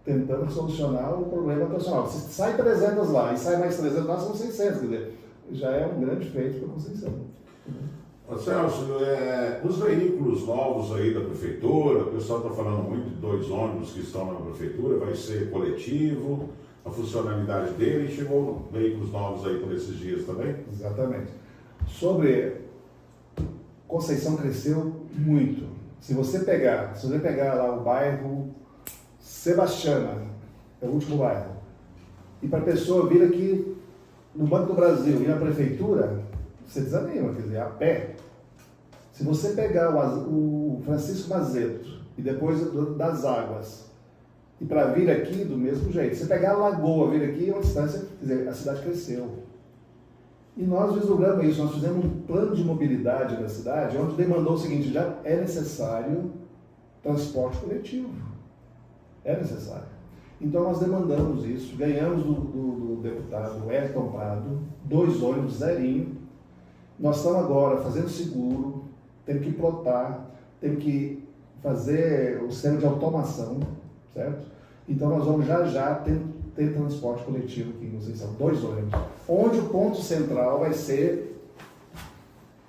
tentando solucionar o problema habitacional. Se sai 300 lá e sai mais 300 lá, são 600, quer dizer, já é um grande feito para a Conceição. Celso, os veículos novos aí da prefeitura, o pessoal está falando muito de 2 ônibus que estão na prefeitura, vai ser coletivo, a funcionalidade dele, chegou veículos novos aí por esses dias também? Exatamente. Sobre Conceição cresceu muito. Se você pegar lá o bairro Sebastiana, é o último bairro, e para a pessoa vir aqui no Banco do Brasil e na prefeitura, você desanima, quer dizer, a pé. Se você pegar o Francisco Mazeto e depois das Águas E para vir aqui, do mesmo jeito. Você pegar a Lagoa, vir aqui, é uma distância, quer dizer, a cidade cresceu. E nós vislumbramos isso, nós fizemos um plano de mobilidade da cidade, onde demandou o seguinte, já é necessário transporte coletivo. É necessário. Então nós demandamos isso, ganhamos do deputado Ayrton Prado, 2 ônibus zerinho. Nós estamos agora fazendo seguro, temos que plotar, temos que fazer o sistema de automação, certo? Então nós vamos já ter transporte coletivo aqui, não sei se são 2 ônibus, onde o ponto central vai ser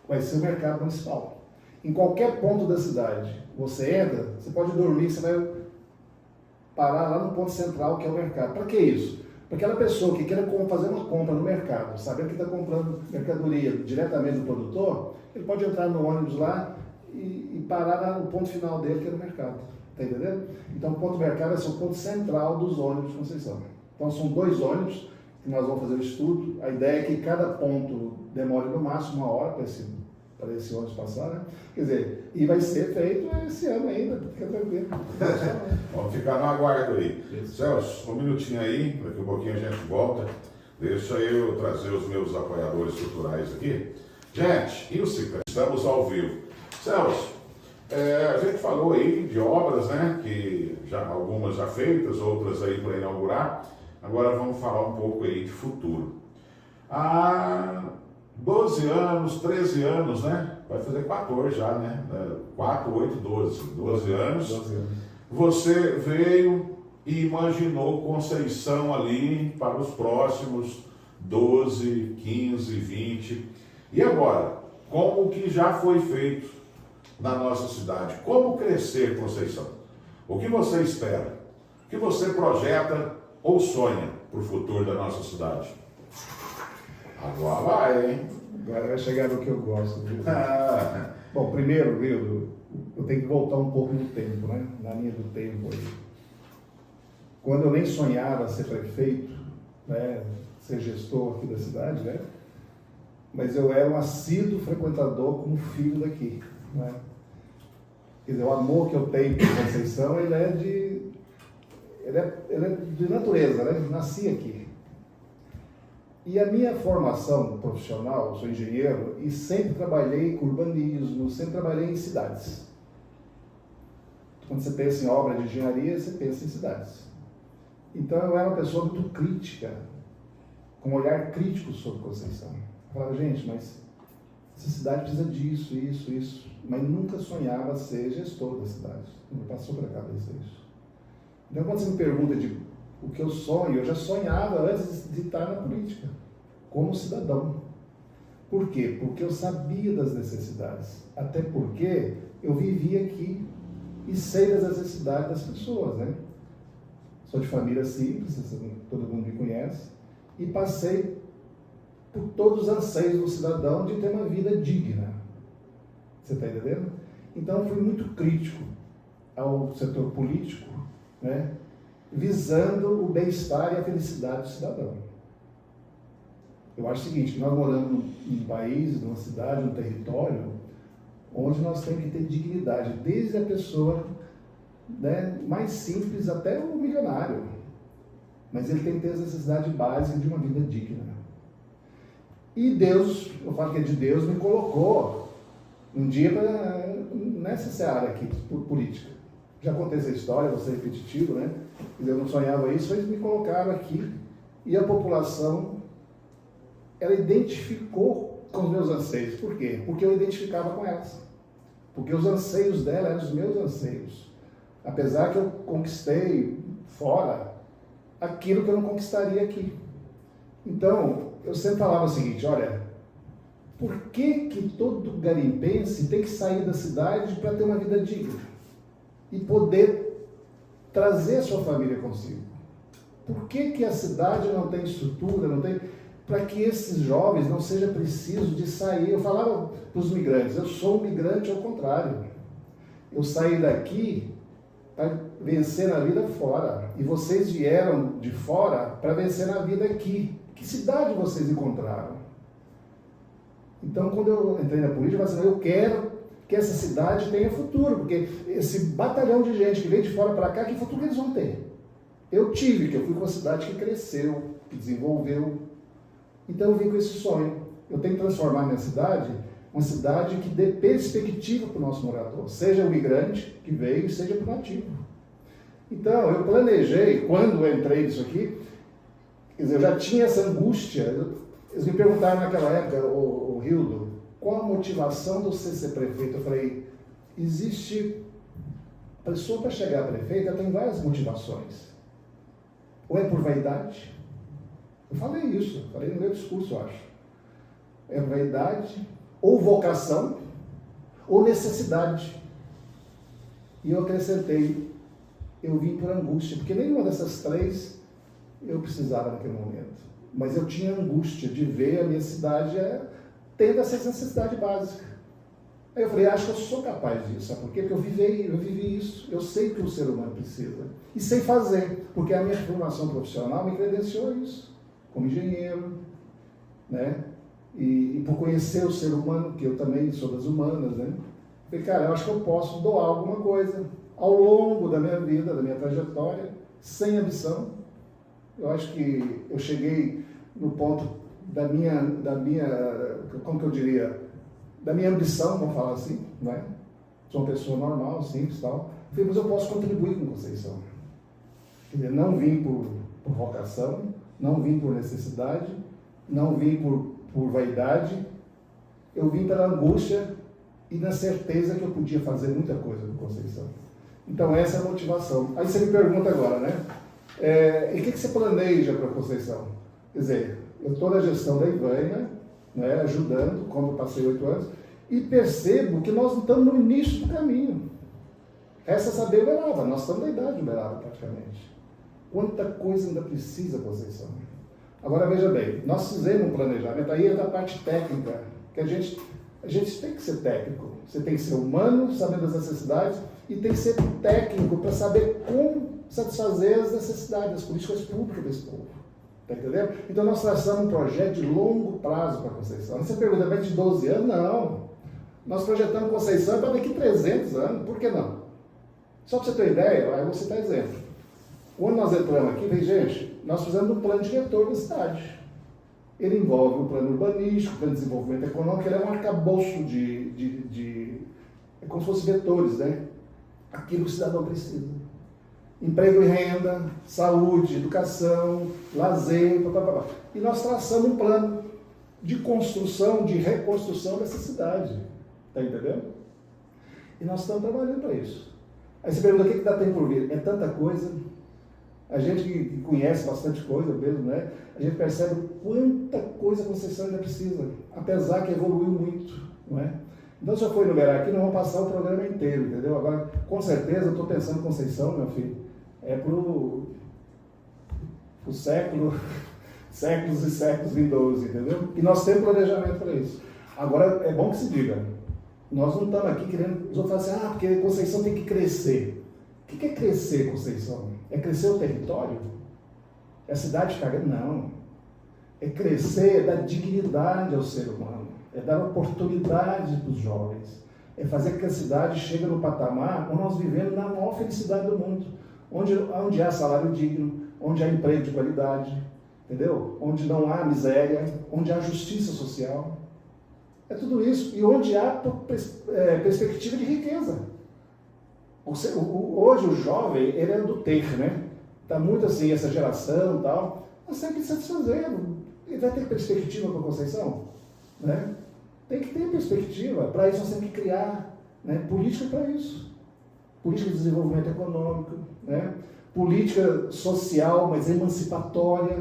o mercado municipal. Em qualquer ponto da cidade, você entra, você pode dormir, você vai parar lá no ponto central, que é o mercado. Para que isso? Para aquela pessoa que queira fazer uma compra no mercado, sabendo que está comprando mercadoria diretamente do produtor, ele pode entrar no ônibus lá e parar lá no ponto final dele, que é no mercado. Está entendendo? Então, o ponto do mercado vai ser o ponto central dos ônibus de Conceição. Então, são 2 ônibus que nós vamos fazer o estudo. A ideia é que cada ponto demore no máximo 1 hora para esse ônibus passar, né? Quer dizer, e vai ser feito esse ano ainda, fica tranquilo. Vamos ficar no aguardo aí. Celso, um minutinho aí, daqui a pouquinho a gente volta. Deixa eu trazer os meus apoiadores culturais aqui. Gente, e o Cicra? Estamos ao vivo. Celso, a gente falou aí de obras, né? Que algumas já feitas, outras aí para inaugurar. Agora vamos falar um pouco aí de futuro. Há 12 anos, 13 anos, né? Vai fazer 14 já, né? 4, 8, 12 anos. 12 anos. Você veio e imaginou Conceição ali para os próximos 12, 15, 20. E agora, como que já foi feito na nossa cidade? Como crescer Conceição? O que você espera? O que você projeta ou sonha para o futuro da nossa cidade? Agora vai, hein? Agora vai chegar no que eu gosto. Bom, primeiro, Rildo, eu tenho que voltar um pouco no tempo, né? Na linha do tempo aí. Quando eu nem sonhava ser prefeito, né? Ser gestor aqui da cidade, né? Mas eu era um assíduo frequentador como filho daqui, né? Quer dizer, o amor que eu tenho por Conceição, ele é de natureza, né? Eu nasci aqui. E a minha formação profissional, eu sou engenheiro e sempre trabalhei com urbanismo, sempre trabalhei em cidades. Quando você pensa em obra de engenharia, você pensa em cidades. Então eu era uma pessoa muito crítica, com um olhar crítico sobre Conceição. Eu falava, gente, mas essa cidade precisa disso, isso, mas nunca sonhava ser gestor da cidade. Não me passou pela cabeça isso. Então quando você me pergunta de o que eu sonho, eu já sonhava antes de estar na política, como cidadão. Por quê? Porque eu sabia das necessidades, até porque eu vivi aqui e sei das necessidades das pessoas, né? Sou de família simples, todo mundo me conhece, e passei por todos os anseios do cidadão de ter uma vida digna. Você está entendendo? Então, fui muito crítico ao setor político, né? Visando o bem-estar e a felicidade do cidadão. Eu acho o seguinte, que nós moramos num país, numa cidade, num território, onde nós temos que ter dignidade, desde a pessoa, né, mais simples até o milionário. Mas ele tem que ter essa necessidade básica de uma vida digna. E Deus, eu falo que é de Deus, me colocou um dia nessa seara aqui, política. Já contei essa história, vou ser repetitivo, né? Eu não sonhava isso, mas me colocaram aqui e a população, ela identificou com os meus anseios. Por quê? Porque eu identificava com elas. Porque os anseios dela eram os meus anseios. Apesar que eu conquistei fora aquilo que eu não conquistaria aqui. Então, eu sempre falava o seguinte, olha, por que todo garimpense tem que sair da cidade para ter uma vida digna? E poder trazer a sua família consigo. Por que a cidade não tem estrutura, não tem... Para que esses jovens não seja preciso de sair. Eu falava para os migrantes, eu sou um migrante ao contrário. Eu saí daqui para vencer na vida fora. E vocês vieram de fora para vencer na vida aqui. Que cidade vocês encontraram? Então, quando eu entrei na política, eu falei assim, eu quero que essa cidade tenha futuro, porque esse batalhão de gente que vem de fora para cá, que futuro eles vão ter? eu fui com uma cidade que cresceu, que desenvolveu. Então eu vim com esse sonho. Eu tenho que transformar minha cidade uma cidade que dê perspectiva para o nosso morador, seja o migrante que veio, seja para o nativo. Então, eu planejei, quando eu entrei nisso aqui, quer dizer, eu já tinha essa angústia. Eles me perguntaram naquela época, o Hildo, qual a motivação de você ser prefeito? Eu falei, a pessoa para chegar a prefeito, ela tem várias motivações. Ou é por vaidade, eu falei isso, falei no meu discurso, eu acho. É vaidade, ou vocação, ou necessidade. E eu acrescentei, eu vim por angústia, porque nenhuma dessas três eu precisava naquele momento. Mas eu tinha angústia de ver a minha cidade tendo essa necessidade básica. Aí eu falei, acho que eu sou capaz disso, sabe por quê? Porque eu vivi isso, eu sei o que o ser humano precisa. E sei fazer, porque a minha formação profissional me credenciou a isso, como engenheiro, né? E por conhecer o ser humano, que eu também sou das humanas, né? Falei, cara, eu acho que eu posso doar alguma coisa ao longo da minha vida, da minha trajetória, sem ambição. Eu acho que eu cheguei no ponto da minha, como que eu diria, da minha ambição, vamos falar assim, não é? Sou uma pessoa normal, simples e tal. Falei, mas eu posso contribuir com Conceição. Quer dizer, não vim por vocação, não vim por necessidade, não vim por vaidade, eu vim pela angústia e na certeza que eu podia fazer muita coisa com Conceição. Então essa é a motivação. Aí você me pergunta agora, né? E o que você planeja para Conceição? Quer dizer, eu estou na gestão da Ivânia, né, ajudando, como eu passei 8 anos, e percebo que nós não estamos no início do caminho. Resta saber Uberaba, nós estamos na idade de Uberaba praticamente. Quanta coisa ainda precisa, Conceição? Agora veja bem, nós fizemos um planejamento, aí é da parte técnica, que a gente tem que ser técnico, você tem que ser humano, sabendo das necessidades, e tem que ser técnico para saber como satisfazer as necessidades, as políticas públicas desse povo. Está entendendo? Então nós traçamos um projeto de longo prazo para a Conceição. Você pergunta, vai de 12 anos? Não. Nós projetamos Conceição para daqui 300 anos, por que não? Só para você ter ideia, aí eu vou citar exemplo. Quando nós entramos aqui, gente, nós fizemos um plano diretor da cidade. Ele envolve o plano urbanístico, o plano de desenvolvimento econômico, ele é um arcabouço é como se fosse vetores, né? Aquilo que o cidadão precisa. Emprego e renda, saúde, educação, lazer, blá. E nós traçamos um plano de construção, de reconstrução dessa cidade. Está entendendo? E nós estamos trabalhando para isso. Aí você pergunta, o que dá tempo por vir? É tanta coisa. A gente que conhece bastante coisa mesmo, né? A gente percebe quanta coisa a Conceição ainda precisa, apesar que evoluiu muito, não é? Então, se eu for enumerar aqui, nós vamos passar o programa inteiro, entendeu? Agora, com certeza, eu estou pensando em Conceição, meu filho, para o séculos e séculos vindouros, entendeu? E nós temos planejamento para isso. Agora, é bom que se diga, nós não estamos aqui querendo, os outros falam assim, porque Conceição tem que crescer. O que é crescer, Conceição? É crescer o território? É a cidade ficar grande? Não. É crescer, é dar dignidade ao ser humano. É dar oportunidade para os jovens. É fazer com que a cidade chegue no patamar onde nós vivemos na maior felicidade do mundo. Onde há salário digno, onde há emprego de qualidade, entendeu? Onde não há miséria, onde há justiça social. É tudo isso. E onde há perspectiva de riqueza. Hoje o jovem, ele é do ter, né? Está muito assim, essa geração e tal. Nós temos que satisfazer. Ele vai ter perspectiva para a Conceição? Né? Tem que ter perspectiva. Para isso nós temos que criar, né, política para isso. Política de desenvolvimento econômico, né? Política social, mas emancipatória.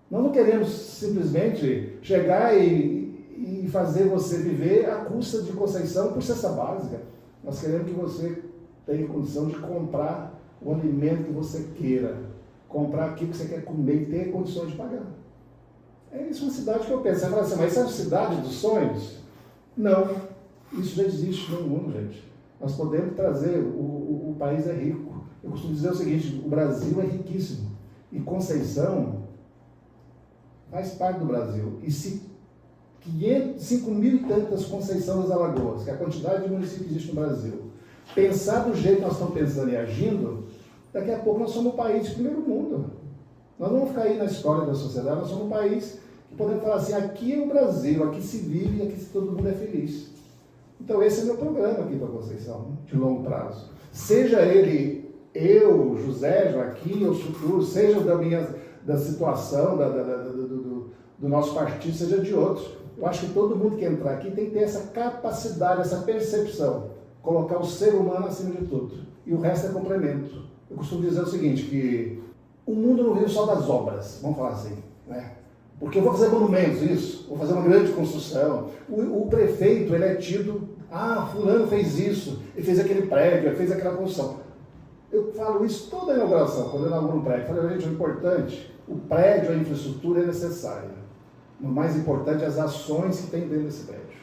Nós não queremos simplesmente chegar e fazer você viver à custa de Conceição por cesta básica. Nós queremos que você tenha condição de comprar o alimento que você queira, comprar aquilo que você quer comer e ter condições de pagar. É isso uma cidade que eu penso. Você fala assim, mas isso é uma cidade dos sonhos? Não, isso já existe no mundo, gente. Nós podemos trazer, o país é rico. Eu costumo dizer o seguinte, o Brasil é riquíssimo. E Conceição faz parte do Brasil. E se 5 mil e tantas Conceição das Alagoas, que é a quantidade de municípios que existe no Brasil, pensar do jeito que nós estamos pensando e agindo, Daqui a pouco nós somos um país de primeiro mundo. Nós não vamos ficar aí na história da sociedade, nós somos um país que podemos falar assim, aqui é o Brasil, aqui se vive e aqui todo mundo é feliz. Então esse é meu programa aqui para Conceição, de longo prazo. Seja ele eu, José, Joaquim, ou futuro, seja da situação, do nosso partido, seja de outros. Eu acho que todo mundo que entrar aqui tem que ter essa capacidade, essa percepção, colocar o ser humano acima de tudo. E o resto é complemento. Eu costumo dizer o seguinte, que o mundo não vive só das obras, vamos falar assim, né? Porque eu vou fazer monumentos, isso, vou fazer uma grande construção. O prefeito, ele é tido, fulano fez isso, ele fez aquele prédio, ele fez aquela construção. Eu falo isso toda a inauguração, quando eu inauguro um prédio. Eu falo, gente, o importante, o prédio, a infraestrutura é necessária. O mais importante é as ações que tem dentro desse prédio.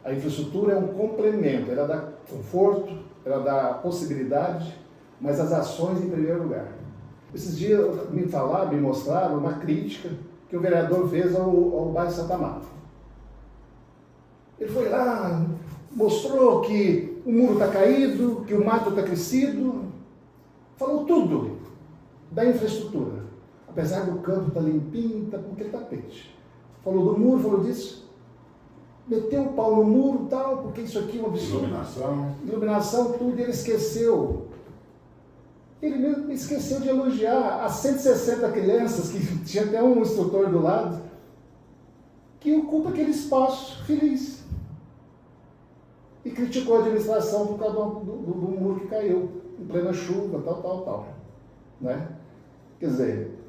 A infraestrutura é um complemento, ela dá conforto, ela dá possibilidade, mas as ações em primeiro lugar. Esses dias me mostraram uma crítica que o vereador fez ao bairro Santa Marta. Ele foi lá, mostrou que o muro está caído, que o mato está crescido, falou tudo da infraestrutura. Apesar do campo estar limpinho, está com aquele tapete. Falou do muro, falou disso. Meteu o pau no muro e tal, porque isso aqui é um absurdo. Iluminação, tudo, e ele esqueceu. Ele mesmo esqueceu de elogiar as 160 crianças, que tinha até um instrutor do lado, que ocupa aquele espaço feliz. E criticou a administração por causa do muro que caiu, em plena chuva, tal. Né? Quer dizer,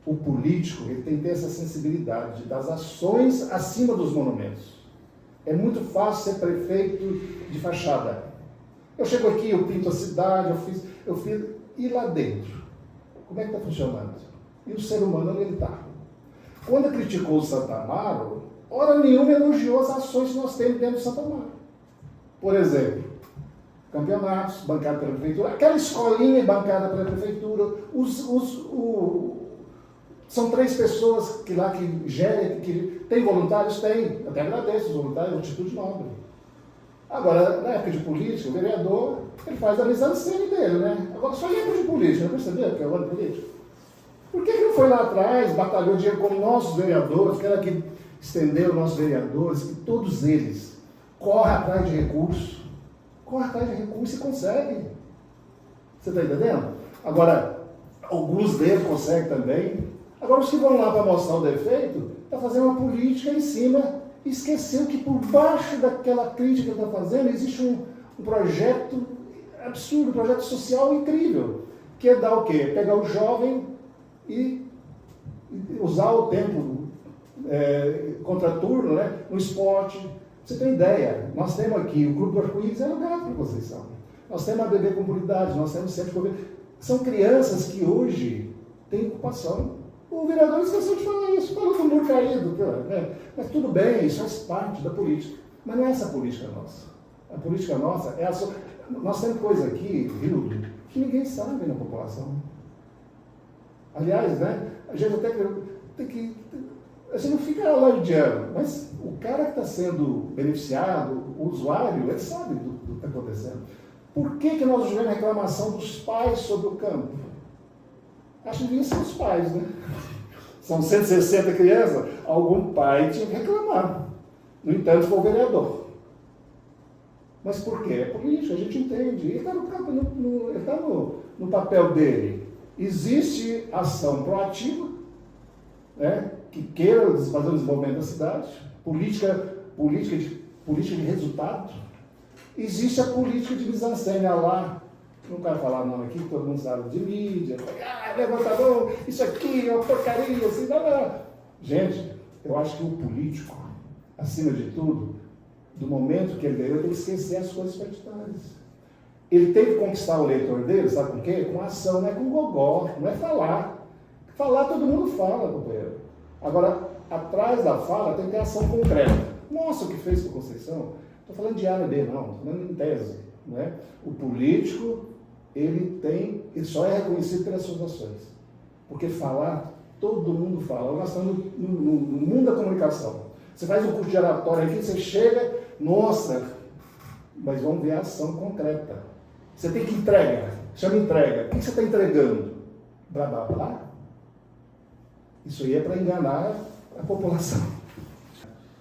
o político ele tem que ter essa sensibilidade das ações acima dos monumentos. É muito fácil ser prefeito de fachada. Eu chego aqui, eu pinto a cidade, eu fiz, e lá dentro? Como é que está funcionando? E o ser humano onde ele está? Quando criticou o Santa Amaro, hora nenhuma elogiou as ações que nós temos dentro do Santa Amaro. Por exemplo, campeonatos, bancada pela prefeitura, aquela escolinha bancada pela prefeitura, são 3 pessoas que lá que gerem, que tem voluntários? Tem. Eu até agradeço os voluntários, é uma atitude nobre. Agora, na época de política, o vereador, ele faz a mise-en-scène dele, né? Agora, só em época de política, não percebeu que é o ano político? Por que ele não foi lá atrás, batalhou dinheiro com nossos vereadores, quero que estendeu nossos vereadores, que todos eles correm atrás de recursos, e conseguem. Você está entendendo? Agora, alguns deles conseguem também. Agora, os que vão lá para mostrar o defeito, está fazendo uma política em cima, e esqueceu que por baixo daquela crítica que está fazendo, existe um projeto absurdo, um projeto social incrível, que é dar o quê? Pegar o jovem e usar o tempo contraturno, né, no esporte. Você tem ideia, nós temos aqui o Clube do Arco-Íris, é lugar para Conceição. Nós temos a Bebê Comunidade, nós temos o Centro de Governo. São crianças que hoje têm ocupação. O vereador esqueceu de falar isso, falou do muro caído, né? Mas tudo bem, isso faz parte da política. Mas não é essa a política nossa. A política nossa é a sua. Nós temos coisa aqui, Hildo, que ninguém sabe na população. Aliás, né, a gente até tem que. A gente não fica alardeando, mas o cara que está sendo beneficiado, o usuário, ele sabe do que está acontecendo. Por que nós tivemos reclamação dos pais sobre o campo? Acho que deviam ser os pais, né? São 160 crianças, algum pai tinha que reclamar. No entanto, foi o vereador. Mas por quê? É política, a gente entende. Ele está no papel dele. Existe ação proativa, né, que queira fazer o desenvolvimento da cidade, política de resultado. Existe a política de mise-en-scène lá. Não quero falar nome aqui, todo mundo sabe de mídia. Levantador, isso aqui é uma porcaria, assim, não. Gente, eu acho que o político, acima de tudo, do momento que ele ganhou, tem que esquecer as coisas partidárias. Ele tem que conquistar o eleitor dele, sabe com quê? Com ação, não é com gogó, não é falar. Falar todo mundo fala, companheiro. Agora, atrás da fala tem que ter ação concreta. Nossa, o que fez com Conceição? Estou falando de A e B, não, estou falando em tese. Né? O político, ele só é reconhecido pelas suas ações. Porque falar, todo mundo fala. Nós estamos no mundo da comunicação. Você faz um curso de oratória aqui, você chega, nossa, mas vamos ver a ação concreta. Você tem que entregar. Chama entrega. O que você está entregando? Blá, blá, blá. Isso aí é para enganar a população.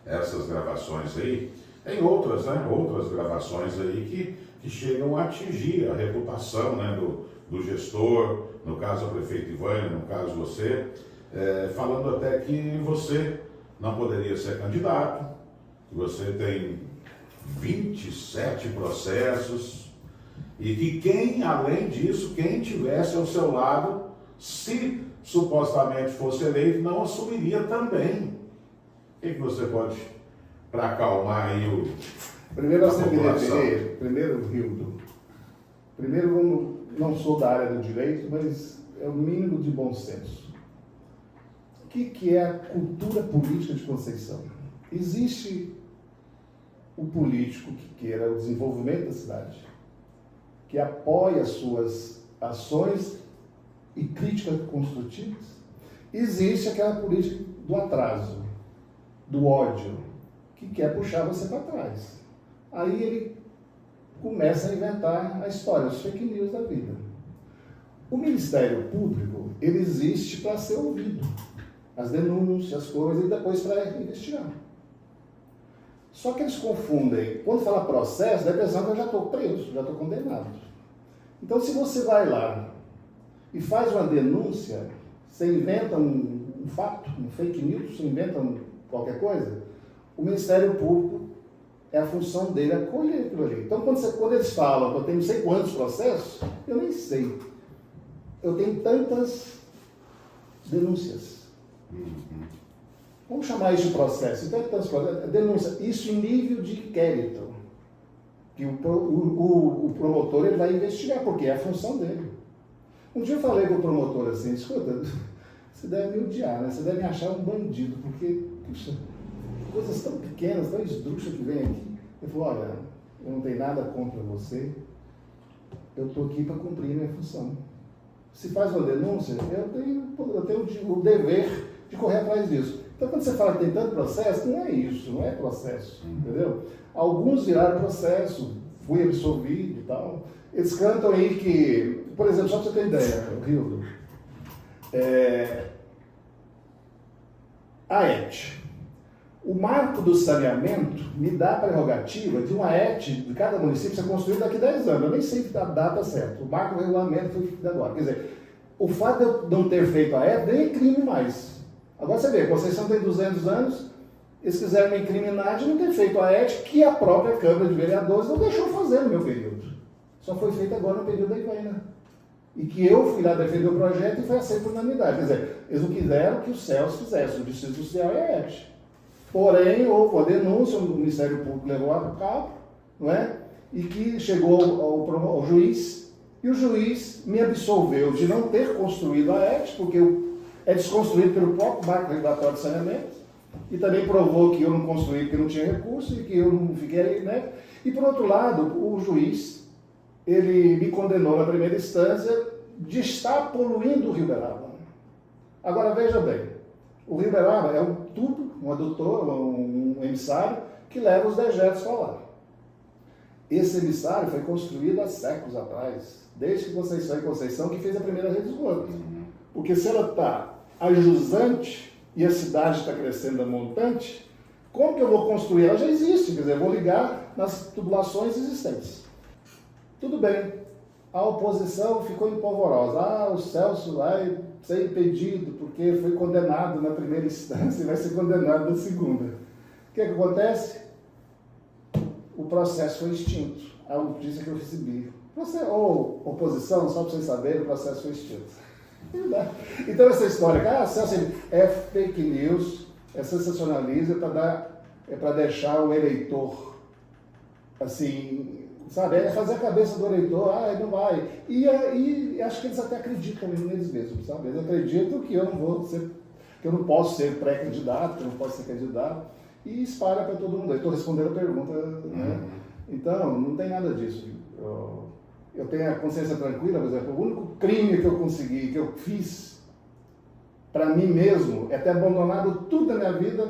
Essas gravações aí, tem outras, né? Outras gravações aí que chegam a atingir a reputação, né, do gestor, no caso a prefeita Ivânia, no caso você, falando até que você não poderia ser candidato, que você tem 27 processos e que quem, além disso, quem tivesse ao seu lado, se supostamente fosse eleito, não assumiria também. O que você pode, para acalmar aí Primeiro, a nós temos que população? entender, primeiro, não sou da área do direito, mas é o mínimo de bom senso. O que é a cultura política de Conceição? Existe o político que queira o desenvolvimento da cidade, que apoia as suas ações e críticas construtivas. Existe aquela política do atraso, do ódio, que quer puxar você para trás. Aí ele começa a inventar a história, os fake news da vida. O Ministério Público, ele existe para ser ouvido. As denúncias, as coisas, e depois para investigar. Só que eles confundem. Quando fala processo, dá a impressão que eu já estou preso, já estou condenado. Então, se você vai lá e faz uma denúncia, você inventa um fato, um fake news, você inventa qualquer coisa, o Ministério Público, a função dele é colher aquilo ali. Então, quando eles falam que eu tenho não sei quantos processos, eu nem sei. Eu tenho tantas denúncias. Vamos chamar isso de processo. Então, tantos processos, denúncia. Isso em nível de inquérito. Que o promotor ele vai investigar, porque é a função dele. Um dia eu falei com o promotor assim, escuta, você deve me odiar, né? Você deve me achar um bandido, porque, puxa, coisas tão pequenas, tão esdrúxulas que vem aqui. Ele falou, olha, eu não tenho nada contra você, eu estou aqui para cumprir minha função. Se faz uma denúncia, eu tenho o dever de correr atrás disso. Então, quando você fala que tem tanto processo, não é isso, não é processo, entendeu? Alguns viraram processo, fui absolvido e tal. Eles cantam aí que, por exemplo, só para você ter ideia, Rildo, a ET. O marco do saneamento me dá a prerrogativa de uma ET de cada município ser construída daqui a 10 anos. Eu nem sei a data certa. O marco do regulamento foi feito agora. Quer dizer, o fato de eu não ter feito a ET nem é crime mais. Agora você vê, Conceição tem 200 anos, eles quiseram me incriminar de não ter feito a ET, que a própria Câmara de Vereadores não deixou fazer no meu período. Só foi feito agora no período da Ivânia. E que eu fui lá defender o projeto e foi aceito por unanimidade. Quer dizer, eles não quiseram que os céus fizessem, o Distrito Social é a ET. Porém, houve uma denúncia, o Ministério Público levou a cabo, não é? E que chegou ao juiz, e o juiz me absolveu de não ter construído a ET, porque é desconstruído pelo próprio marco regulatório de saneamento, e também provou que eu não construí porque não tinha recurso, e que eu não fiquei, né? E por outro lado, o juiz, ele me condenou na primeira instância de estar poluindo o Rio Beraba. Agora, veja bem, o Rio Beraba é um tubo, um adutor, um emissário, que leva os dejetos para lá. Esse emissário foi construído há séculos atrás, desde que Conceição e Conceição, que fez a primeira rede de esgoto. Porque se ela está ajusante e a cidade está crescendo a montante, como que eu vou construir? Ela já existe, quer dizer, eu vou ligar nas tubulações existentes. Tudo bem, a oposição ficou empolvorosa. O Celso vai ser impedido porque foi condenado na primeira instância e vai ser condenado na segunda. O que acontece? O processo foi extinto. A notícia que eu recebi. Ou oposição, só para vocês saberem, o processo foi extinto. Então essa história, Celso, é fake news, é sensacionalismo, é para deixar o eleitor assim, sabe, é fazer a cabeça do eleitor, ele não vai. E acho que eles até acreditam neles mesmos, sabe? Eles acreditam que eu não posso ser pré-candidato, que eu não posso ser candidato, e espalha para todo mundo. Eu estou respondendo a pergunta, né? Então, não tem nada disso. Eu tenho a consciência tranquila, por exemplo, o único crime que eu consegui, que eu fiz para mim mesmo, é ter abandonado tudo da minha vida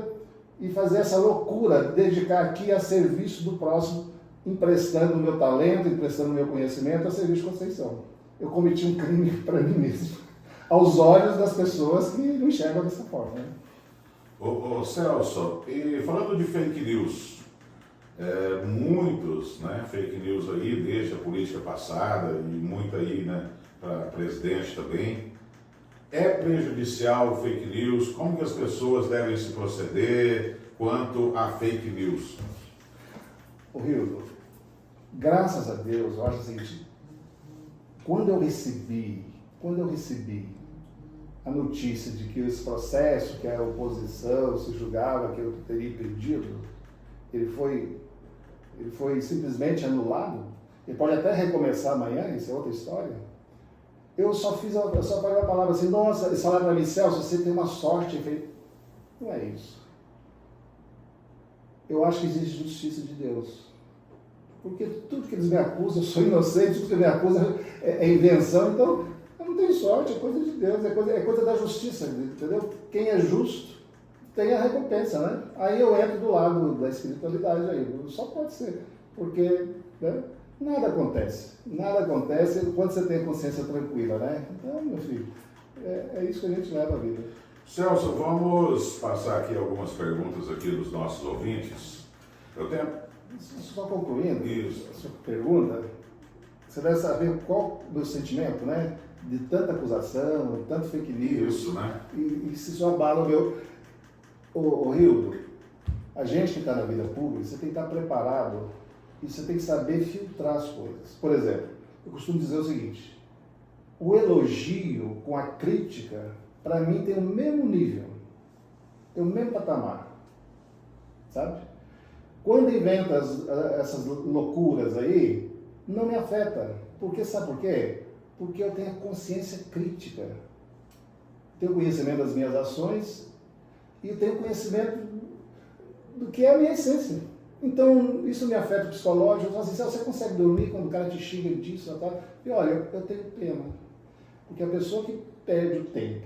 e fazer essa loucura, dedicar aqui a serviço do próximo, emprestando o meu talento, emprestando o meu conhecimento a serviço de Conceição. eu cometi um crime para mim mesmo, aos olhos das pessoas que não enxergam dessa forma. Né? Ô Celso, e falando de fake news, muitos, né, fake news aí, desde a política passada e muito aí, né, para presidente também, é prejudicial o fake news? Como que as pessoas devem se proceder quanto a fake news? Ô Rildo, graças a Deus, eu acho o seguinte, quando eu recebi a notícia de que esse processo que a oposição se julgava que eu teria perdido, ele foi simplesmente anulado, ele pode até recomeçar amanhã, isso é outra história. Eu só falei a palavra assim, nossa, eles falaram para mim, Celso, você tem uma sorte. Eu falei, não é isso. Eu acho que existe justiça de Deus. Porque tudo que eles me acusam, eu sou inocente, tudo que me acusam é invenção, então eu não tenho sorte, é coisa de Deus, é coisa da justiça, entendeu? Quem é justo tem a recompensa, né? Aí eu entro do lado da espiritualidade aí, só pode ser, porque né, nada acontece quando você tem a consciência tranquila, né? Então, meu filho, é isso que a gente leva a vida. Celso, vamos passar aqui algumas perguntas aqui dos nossos ouvintes. Eu tenho... Só concluindo isso. A sua pergunta, você deve saber qual o meu sentimento, né? De tanta acusação, de tanto fake news. Isso, né? E se isso abala o meu... Ô Rildo, a gente que está na vida pública, você tem que estar preparado e você tem que saber filtrar as coisas. Por exemplo, eu costumo dizer o seguinte, o elogio com a crítica, para mim, tem o mesmo nível, tem o mesmo patamar, sabe? Quando inventa essas loucuras aí, não me afeta. Porque, sabe por quê? Porque eu tenho a consciência crítica. Tenho conhecimento das minhas ações e tenho conhecimento do que é a minha essência. Então, isso me afeta o psicológico. Eu falo assim, você consegue dormir quando o cara te xinga disso? Tal? E olha, eu tenho pena. Porque a pessoa que perde o tempo,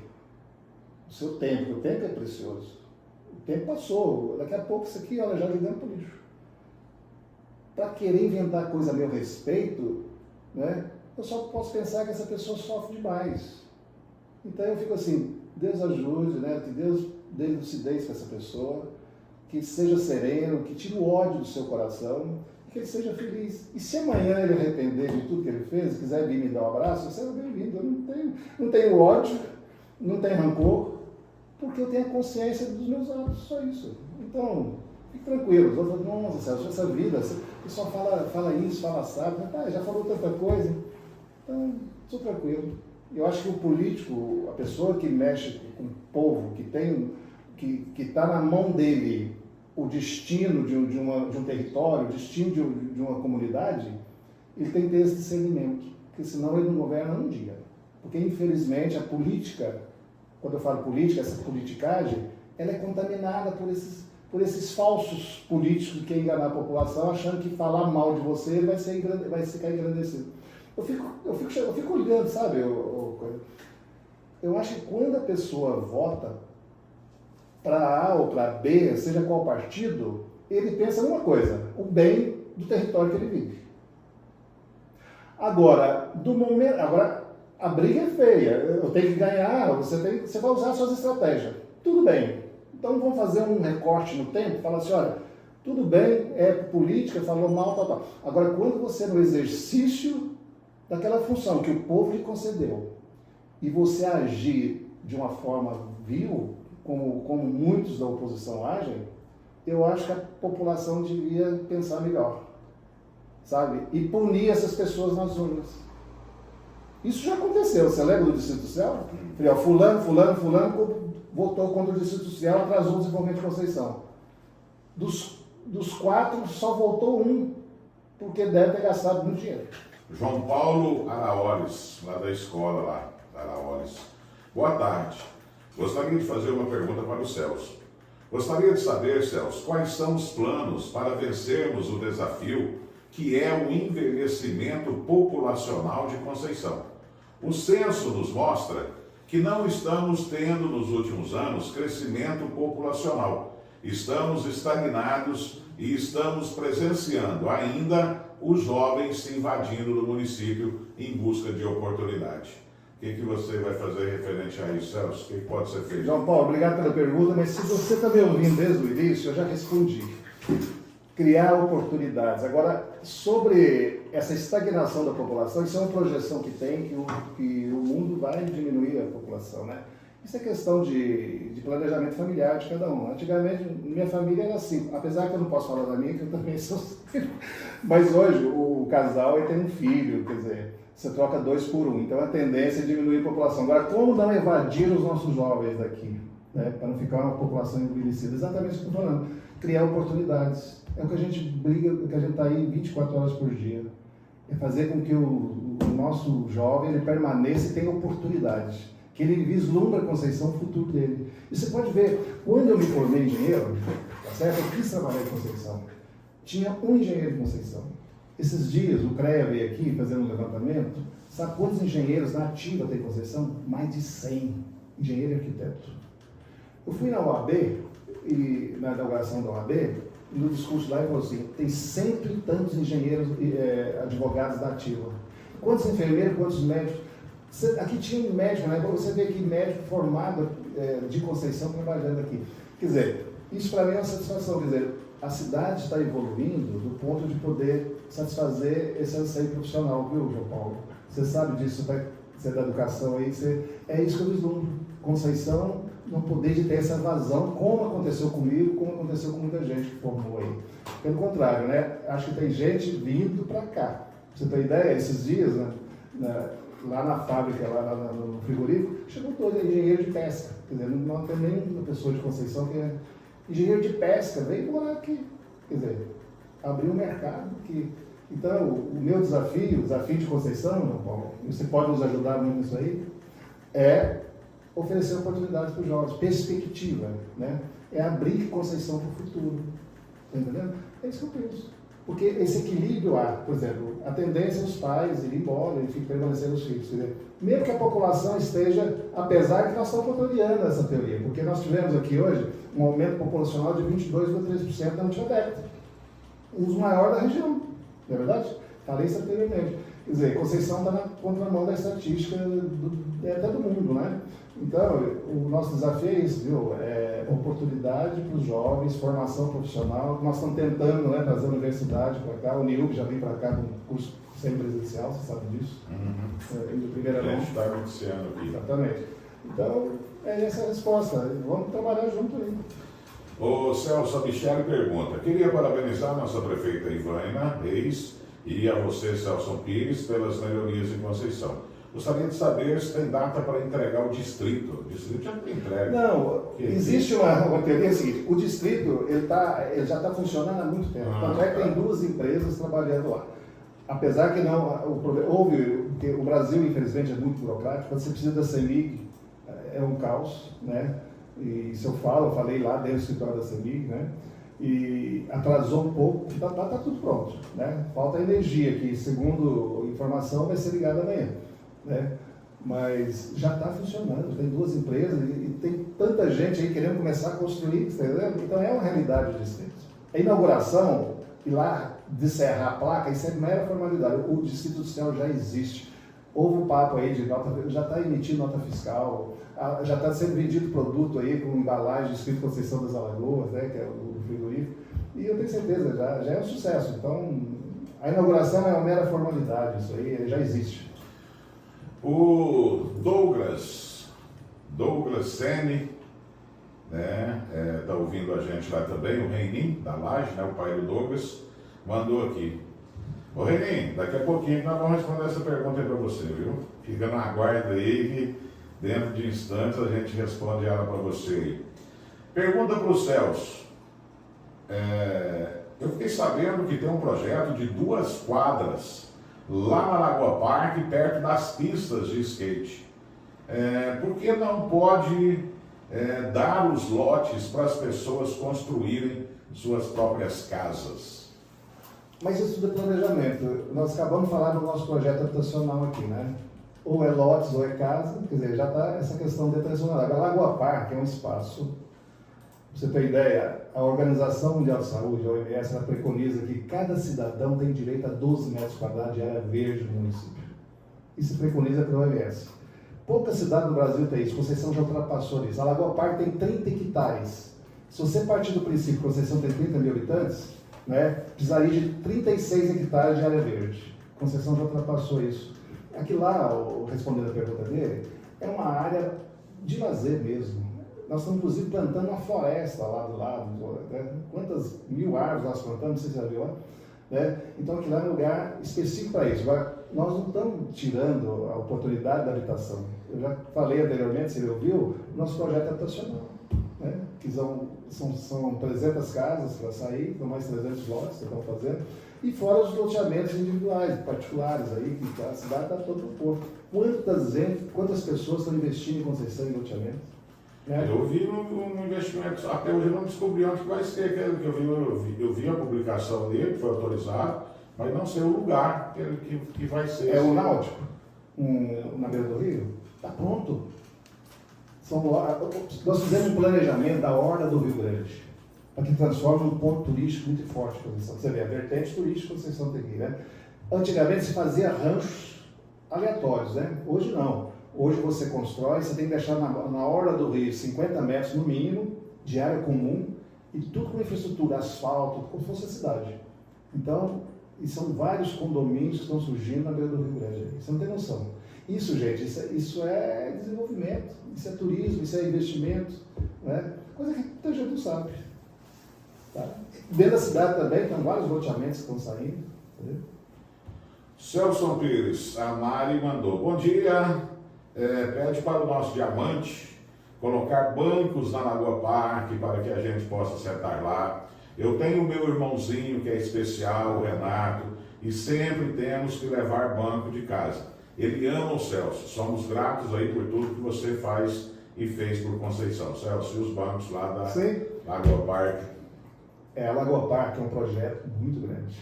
o seu tempo, o tempo é precioso. O tempo passou, daqui a pouco isso aqui, olha, já ligando para o lixo. Para querer inventar coisa a meu respeito, né, eu só posso pensar que essa pessoa sofre demais. Então eu fico assim, Deus ajude, né, que Deus dê lucidez para essa pessoa, que seja sereno, que tire o ódio do seu coração, que ele seja feliz. E se amanhã ele arrepender de tudo que ele fez, quiser vir me dar um abraço, você é bem-vindo. Eu não tenho ódio, não tenho rancor, porque eu tenho a consciência dos meus atos, só isso. Então, fique tranquilo. Os outros falam, nossa, Celso, essa vida, você só fala isso, fala assado, já falou tanta coisa. Então, sou tranquilo. Eu acho que o político, a pessoa que mexe com o povo, que está na mão dele o destino de um território, o destino de uma comunidade, ele tem que ter esse discernimento, porque senão ele não governa um dia. Porque, infelizmente, a política, quando eu falo política, essa politicagem, ela é contaminada por esses falsos políticos que querem enganar a população, achando que falar mal de você vai ficar engrandecido. Eu fico olhando, sabe? Eu acho que quando a pessoa vota para A ou para B, seja qual partido, ele pensa uma coisa, o bem do território que ele vive. Agora, a briga é feia, eu tenho que ganhar, você vai usar as suas estratégias. Tudo bem, então vamos fazer um recorte no tempo, falar assim, olha, tudo bem, é política, falou mal, tal. Agora, quando você no exercício daquela função que o povo lhe concedeu, e você agir de uma forma vil, como muitos da oposição agem, eu acho que a população devia pensar melhor, sabe? E punir essas pessoas nas urnas. Isso já aconteceu, você lembra do Distrito Social? Fulano votou contra o Distrito Social, atrasou o desenvolvimento de Conceição. Dos 4, só votou um, porque deve ter gastado muito dinheiro. João Paulo Araores, lá da escola lá, Araores. Boa tarde. Gostaria de fazer uma pergunta para o Celso. Gostaria de saber, Celso, quais são os planos para vencermos o desafio que é o envelhecimento populacional de Conceição. O censo nos mostra que não estamos tendo nos últimos anos crescimento populacional. Estamos estagnados e estamos presenciando ainda os jovens se invadindo do município em busca de oportunidade. O que você vai fazer referente a isso, Celso? O que pode ser feito? João Paulo, obrigado pela pergunta, mas se você está me ouvindo desde o início, eu já respondi. Criar oportunidades. Agora, sobre essa estagnação da população, isso é uma projeção que tem, que o mundo vai diminuir a população, né? Isso é questão de planejamento familiar de cada um. Antigamente, minha família era assim, apesar que eu não posso falar da minha, que eu também sou filho. Mas hoje, o casal tem um filho, quer dizer, você troca 2 por 1. Então, a tendência é diminuir a população. Agora, como não evadir os nossos jovens daqui, né? Para não ficar uma população envelhecida? Exatamente o que eu estou falando. Criar oportunidades. É o que a gente briga, o que a gente está aí 24 horas por dia. É fazer com que o nosso jovem ele permaneça e tenha oportunidades. Que ele vislumbra a Conceição, o futuro dele. E você pode ver, quando eu me formei engenheiro, tá certo? Eu quis trabalhar em Conceição. Tinha um engenheiro em Conceição. Esses dias, o CREA veio aqui fazendo um levantamento. Sabe quantos engenheiros na ativa tem em Conceição? Mais de 100. Engenheiro e arquiteto. Eu fui na OAB, e na inauguração da OAB, e no discurso lá ele falou assim, tem 100 e tantos engenheiros e advogados da ativa. Quantos enfermeiros, quantos médicos? Aqui tinha um médico, né? Você vê aqui médico formado de Conceição trabalhando aqui. Quer dizer, isso para mim é uma satisfação. Quer dizer, a cidade está evoluindo do ponto de poder satisfazer esse anseio profissional, viu, João Paulo? Você sabe disso, você é da educação aí, é isso que eu vislumbro. Conceição não poder de ter essa vazão, como aconteceu comigo, como aconteceu com muita gente que formou aí. Pelo contrário, né? Acho que tem gente vindo para cá. Pra você ter ideia, esses dias, né? Lá na fábrica, lá no frigorífico, chegou todo engenheiro de pesca. Quer dizer, não tem nenhuma pessoa de Conceição que é engenheiro de pesca, veio morar aqui. Quer dizer, abriu um mercado aqui. Então, o meu desafio, o desafio de Conceição, João Paulo, e você pode nos ajudar muito nisso aí, é oferecer oportunidades para os jovens, perspectiva, né? É abrir Conceição para o futuro. Está entendendo? É isso que eu penso. Porque esse equilíbrio há, por exemplo, a tendência é os pais irem embora e permanecer os filhos. Mesmo que a população esteja, apesar que nós estamos contrariando essa teoria, porque nós tivemos aqui hoje um aumento populacional de 22,3% na última década. Um dos maiores da região, não é verdade? Falei isso anteriormente. Quer dizer, Conceição está na contramão da estatística até do mundo, né? Então, o nosso desafio é isso, viu? É oportunidade para os jovens, formação profissional. Nós estamos tentando, né, trazer a universidade para cá. O NIUB já vem para cá com curso semipresencial, você sabe disso? Indo primeira mão. A gente está iniciando aqui. Exatamente. Então, é essa a resposta. Vamos trabalhar junto aí. O Celso, a Michele pergunta, queria parabenizar a nossa prefeita Ivânia Reis e a você, Celso Pires, pelas melhorias em Conceição. Gostaria de saber se tem data para entregar o distrito. O distrito já tem entregue. Não, existe uma teoria seguinte, o distrito ele já está funcionando há muito tempo. Tanto é que tem 2 empresas trabalhando lá. Apesar que não, o Brasil, infelizmente, é muito burocrático. Quando você precisa da CEMIG, é um caos, né? E isso eu falei lá dentro do escritório da CEMIG, né? E atrasou um pouco, está tudo pronto, né? Falta energia, que segundo informação vai ser ligada amanhã, né? Mas já está funcionando, tem 2 empresas e tem tanta gente aí querendo começar a construir, tá entendendo? Então é uma realidade do distrito. A inauguração, e lá descerrar a placa, isso é mera formalidade, o Distrito Industrial já existe. Houve um papo aí de nota, já está emitindo nota fiscal, já está sendo vendido produto aí com embalagem escrito Conceição das Alagoas, né, que é o frigorífico, e eu tenho certeza, já é um sucesso. Então, a inauguração é uma mera formalidade, isso aí já existe. O Douglas Sene, né, tá ouvindo a gente lá também, o Reininho, da Laje, né, o pai do Douglas, mandou aqui. Ô Reininho, daqui a pouquinho nós vamos responder essa pergunta aí para você, viu? Fica no aguardo aí que dentro de instantes a gente responde ela para você aí. Pergunta para o Celso. Eu fiquei sabendo que tem um projeto de 2 quadras lá na Lagoa Parque, perto das pistas de skate. Por que não pode dar os lotes para as pessoas construírem suas próprias casas? Mas isso tudo é planejamento. Nós acabamos de falar do nosso projeto habitacional aqui, né? Ou é lotes ou é casa, quer dizer, já está essa questão detencional. A Lagoa Parque é um espaço você ter ideia, a Organização Mundial de Saúde, a OMS, ela preconiza que cada cidadão tem direito a 12 metros quadrados de área verde no município. Isso preconiza pela OMS. Poucas cidades do Brasil têm isso, Conceição já ultrapassou isso. A Lagoa Parque tem 30 hectares. Se você partir do princípio que Conceição tem 30 mil habitantes, né, precisaria de 36 hectares de área verde. Conceição já ultrapassou isso. Aqui lá, respondendo a pergunta dele, é uma área de lazer mesmo. Nós estamos, inclusive, plantando uma floresta lá do lado. Né? Quantas mil árvores nós plantamos, não sei se você já viu lá. Né? Então, aqui lá é um lugar específico para isso. Agora, nós não estamos tirando a oportunidade da habitação. Eu já falei anteriormente, você ouviu, nosso projeto é habitacional. Né? Que são 300 casas para sair, são mais 300 lotes que estão fazendo. E fora os loteamentos individuais, particulares, aí, que a cidade está todo o povo. Quantas pessoas estão investindo em Conceição em loteamentos? Né? Eu vi um investimento, até hoje eu não descobri onde vai ser, eu vi a publicação dele, que foi autorizado, mas não sei o lugar que vai ser. É o Náutico, na beira do rio, está pronto. Nós fizemos um planejamento da Orla do Rio Grande, para que transforme um ponto turístico muito forte. Você vê, a vertente turística Conceição tem aqui, né? Antigamente se fazia ranchos aleatórios, né? Hoje não. Hoje você constrói, você tem que deixar na orla do rio 50 metros no mínimo, de área comum, e tudo com infraestrutura, asfalto, como se fosse a cidade. Então, e são vários condomínios que estão surgindo na beira do Rio Grande. Você não tem noção. Isso, gente, isso é desenvolvimento, isso é turismo, isso é investimento, né? Coisa que muita gente não sabe. Tá? Dentro da cidade também, tem vários loteamentos que estão saindo. Entendeu? Celso Pires, a Mari mandou. Bom dia. Pede para o nosso diamante colocar bancos na Lagoa Parque para que a gente possa sentar lá. Eu tenho o meu irmãozinho que é especial, o Renato, e sempre temos que levar banco de casa. Ele ama o Celso. Somos gratos aí por tudo que você faz e fez por Conceição. Celso, e os bancos lá da Lagoa Parque? A Lagoa Parque é um projeto muito grande.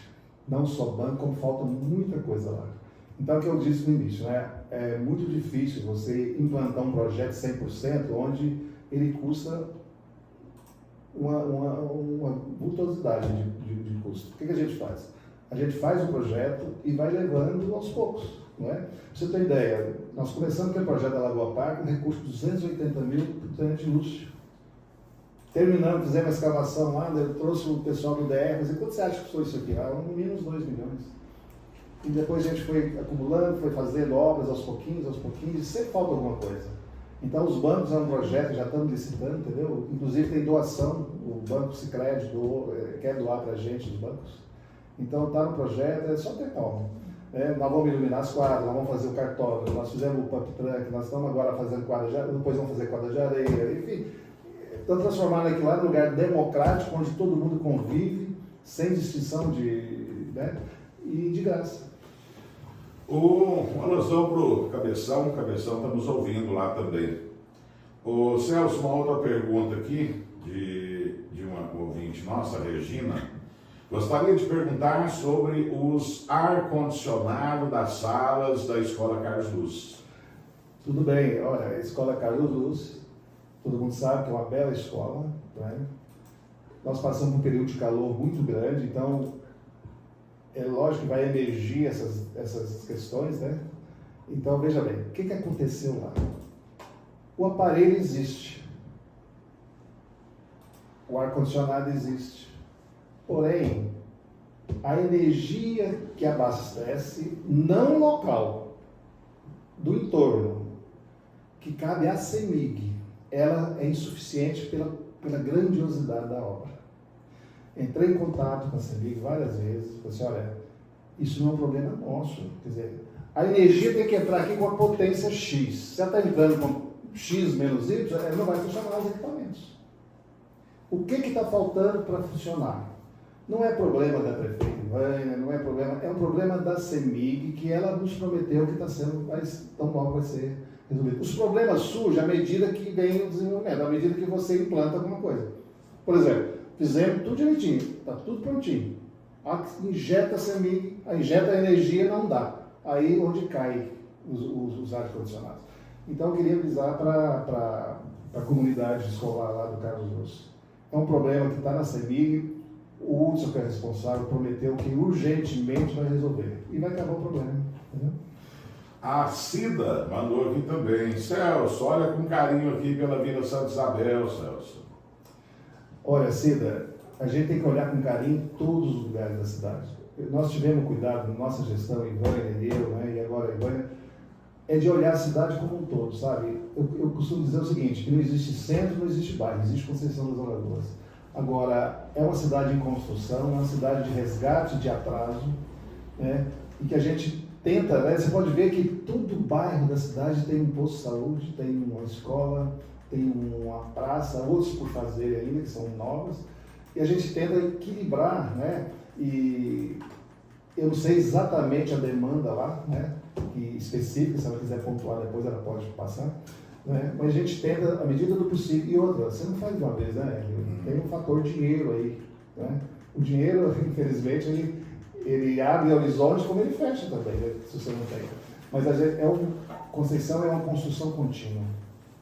Não só banco, como falta muita coisa lá. Então, o que eu disse no início, né? É muito difícil você implantar um projeto 100% onde ele custa uma vultosidade de custo. O que a gente faz? A gente faz o projeto e vai levando aos poucos. Não é? Pra você ter ideia, nós começamos aquele projeto da Lagoa Parque com recurso de 280 mil por terreno de luxo. Terminamos, fizemos a escavação lá, eu trouxe o pessoal do DR, mas quanto você acha que custou isso aqui? No mínimo uns 2 milhões. E depois a gente foi acumulando, foi fazendo obras aos pouquinhos, e sempre falta alguma coisa. Então os bancos é um projeto, já estamos licitando, entendeu? Inclusive tem doação, o Banco Sicredi quer doar para a gente os bancos. Então está no projeto, é só ter calma. Nós vamos iluminar as quadras, nós vamos fazer o cartódromo, nós fizemos o pump truck, nós estamos agora fazendo quadra de areia, depois vamos fazer quadra de areia, enfim. Estamos transformando aquilo lá num lugar democrático, onde todo mundo convive, sem distinção e de graça. Um alusão para o Cabeção está nos ouvindo lá também. O Celso, uma outra pergunta aqui, de uma ouvinte nossa, Regina. Gostaria de perguntar sobre os ar-condicionado das salas da Escola Carlos Luz. Tudo bem, olha, a Escola Carlos Luz, todo mundo sabe que é uma bela escola, né? Nós passamos um período de calor muito grande, então é lógico que vai emergir essas questões, né? Então, veja bem, o que aconteceu lá? O aparelho existe, o ar-condicionado existe, porém, a energia que abastece, não local, do entorno, que cabe à CEMIG, ela é insuficiente pela grandiosidade da obra. Entrei em contato com a CEMIG várias vezes, falei assim, olha, isso não é um problema nosso, quer dizer, a energia tem que entrar aqui com a potência X. Se ela está entrando com X menos Y, ela não vai funcionar os equipamentos. O que está faltando para funcionar? Não é problema da prefeitura, não é problema, é um problema da CEMIG, que ela nos prometeu que está sendo, mas tão logo vai ser resolvido. Os problemas surgem à medida que vem o desenvolvimento, à medida que você implanta alguma coisa. Por exemplo, fizemos tudo direitinho, está tudo prontinho. Injeta a CEMIG, injeta a energia, não dá. Aí onde cai os ar-condicionados. Então eu queria avisar para a comunidade escolar lá do Carlos Luz. é um problema que está na CEMIG. O Hudson, que é responsável, prometeu que urgentemente vai resolver. E vai acabar o problema. Entendeu? A Cida mandou aqui também. Celso, olha com carinho aqui pela Vila Santa Isabel, Celso. Olha, Cida, a gente tem que olhar com carinho em todos os lugares da cidade. Nós tivemos cuidado, nossa gestão, Ivânia e eu, né, e agora a Ivânia, é de olhar a cidade como um todo, sabe? Eu costumo dizer o seguinte, que não existe centro, não existe bairro, existe Conceição das Alagoas. Agora, é uma cidade em construção, é uma cidade de resgate de atraso, né, e que a gente tenta, né, você pode ver que todo bairro da cidade tem um posto de saúde, tem uma escola, tem uma praça, outros por fazer ainda, que são novas, e a gente tenta equilibrar, né, e eu não sei exatamente a demanda lá, né, específica, se ela quiser pontuar depois ela pode passar, né, mas a gente tenta, à medida do possível, e outra, você não faz de uma vez, né, tem um fator dinheiro aí, né, o dinheiro, infelizmente, ele abre horizonte como ele fecha também, né, se você não tem. Mas a gente, Conceição é uma construção contínua.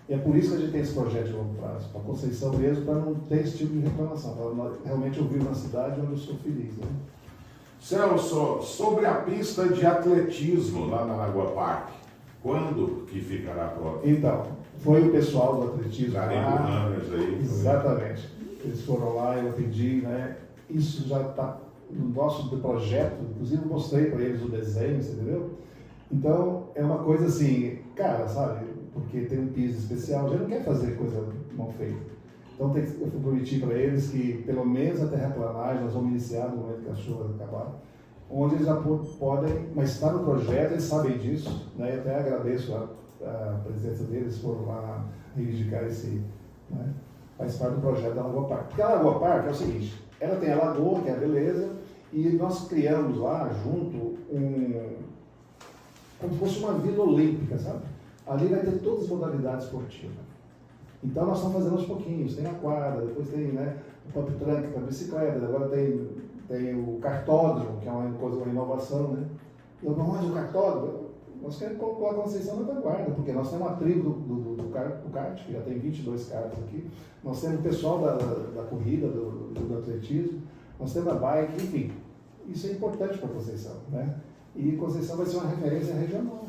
E é por isso que a gente tem esse projeto de longo prazo, para Conceição mesmo, para não ter esse tipo de reclamação. Para realmente eu vivo na cidade onde eu sou feliz. Né? Celso, sobre a pista de atletismo lá na Lagoa Parque, quando que ficará pronto? Então, foi o pessoal do atletismo lá. Aí, exatamente. Eles foram lá, eu pedi, né? Isso já está no nosso projeto, inclusive eu mostrei para eles o desenho, você entendeu? Então, é uma coisa assim, cara, sabe? Porque tem um piso especial, a gente não quer fazer coisa mal feita. Então, eu prometi para eles que, pelo menos a terraplanagem, nós vamos iniciar no momento que a chuva acabar, onde eles já podem, mas está no projeto, eles sabem disso, né? Eu até agradeço a presença deles, foram lá reivindicar esse, né? Faz parte do projeto da Lagoa Parque. Porque a Lagoa Parque é o seguinte, ela tem a lagoa, que é a beleza, e nós criamos lá, junto, como se fosse uma vila olímpica, sabe? Ali vai ter todas as modalidades esportivas. Então nós estamos fazendo aos pouquinhos, tem a quadra, depois tem, né, o pump track para bicicleta, agora tem o kartódromo, que é uma coisa, uma inovação, né? Eu não, mas o kartódromo, nós queremos colocar a Conceição na vanguarda, porque nós temos uma tribo do kart, que já tem 22 karts aqui, nós temos o pessoal da corrida, do atletismo, nós temos a bike, enfim, isso é importante para a Conceição, né? E Conceição vai ser uma referência regional.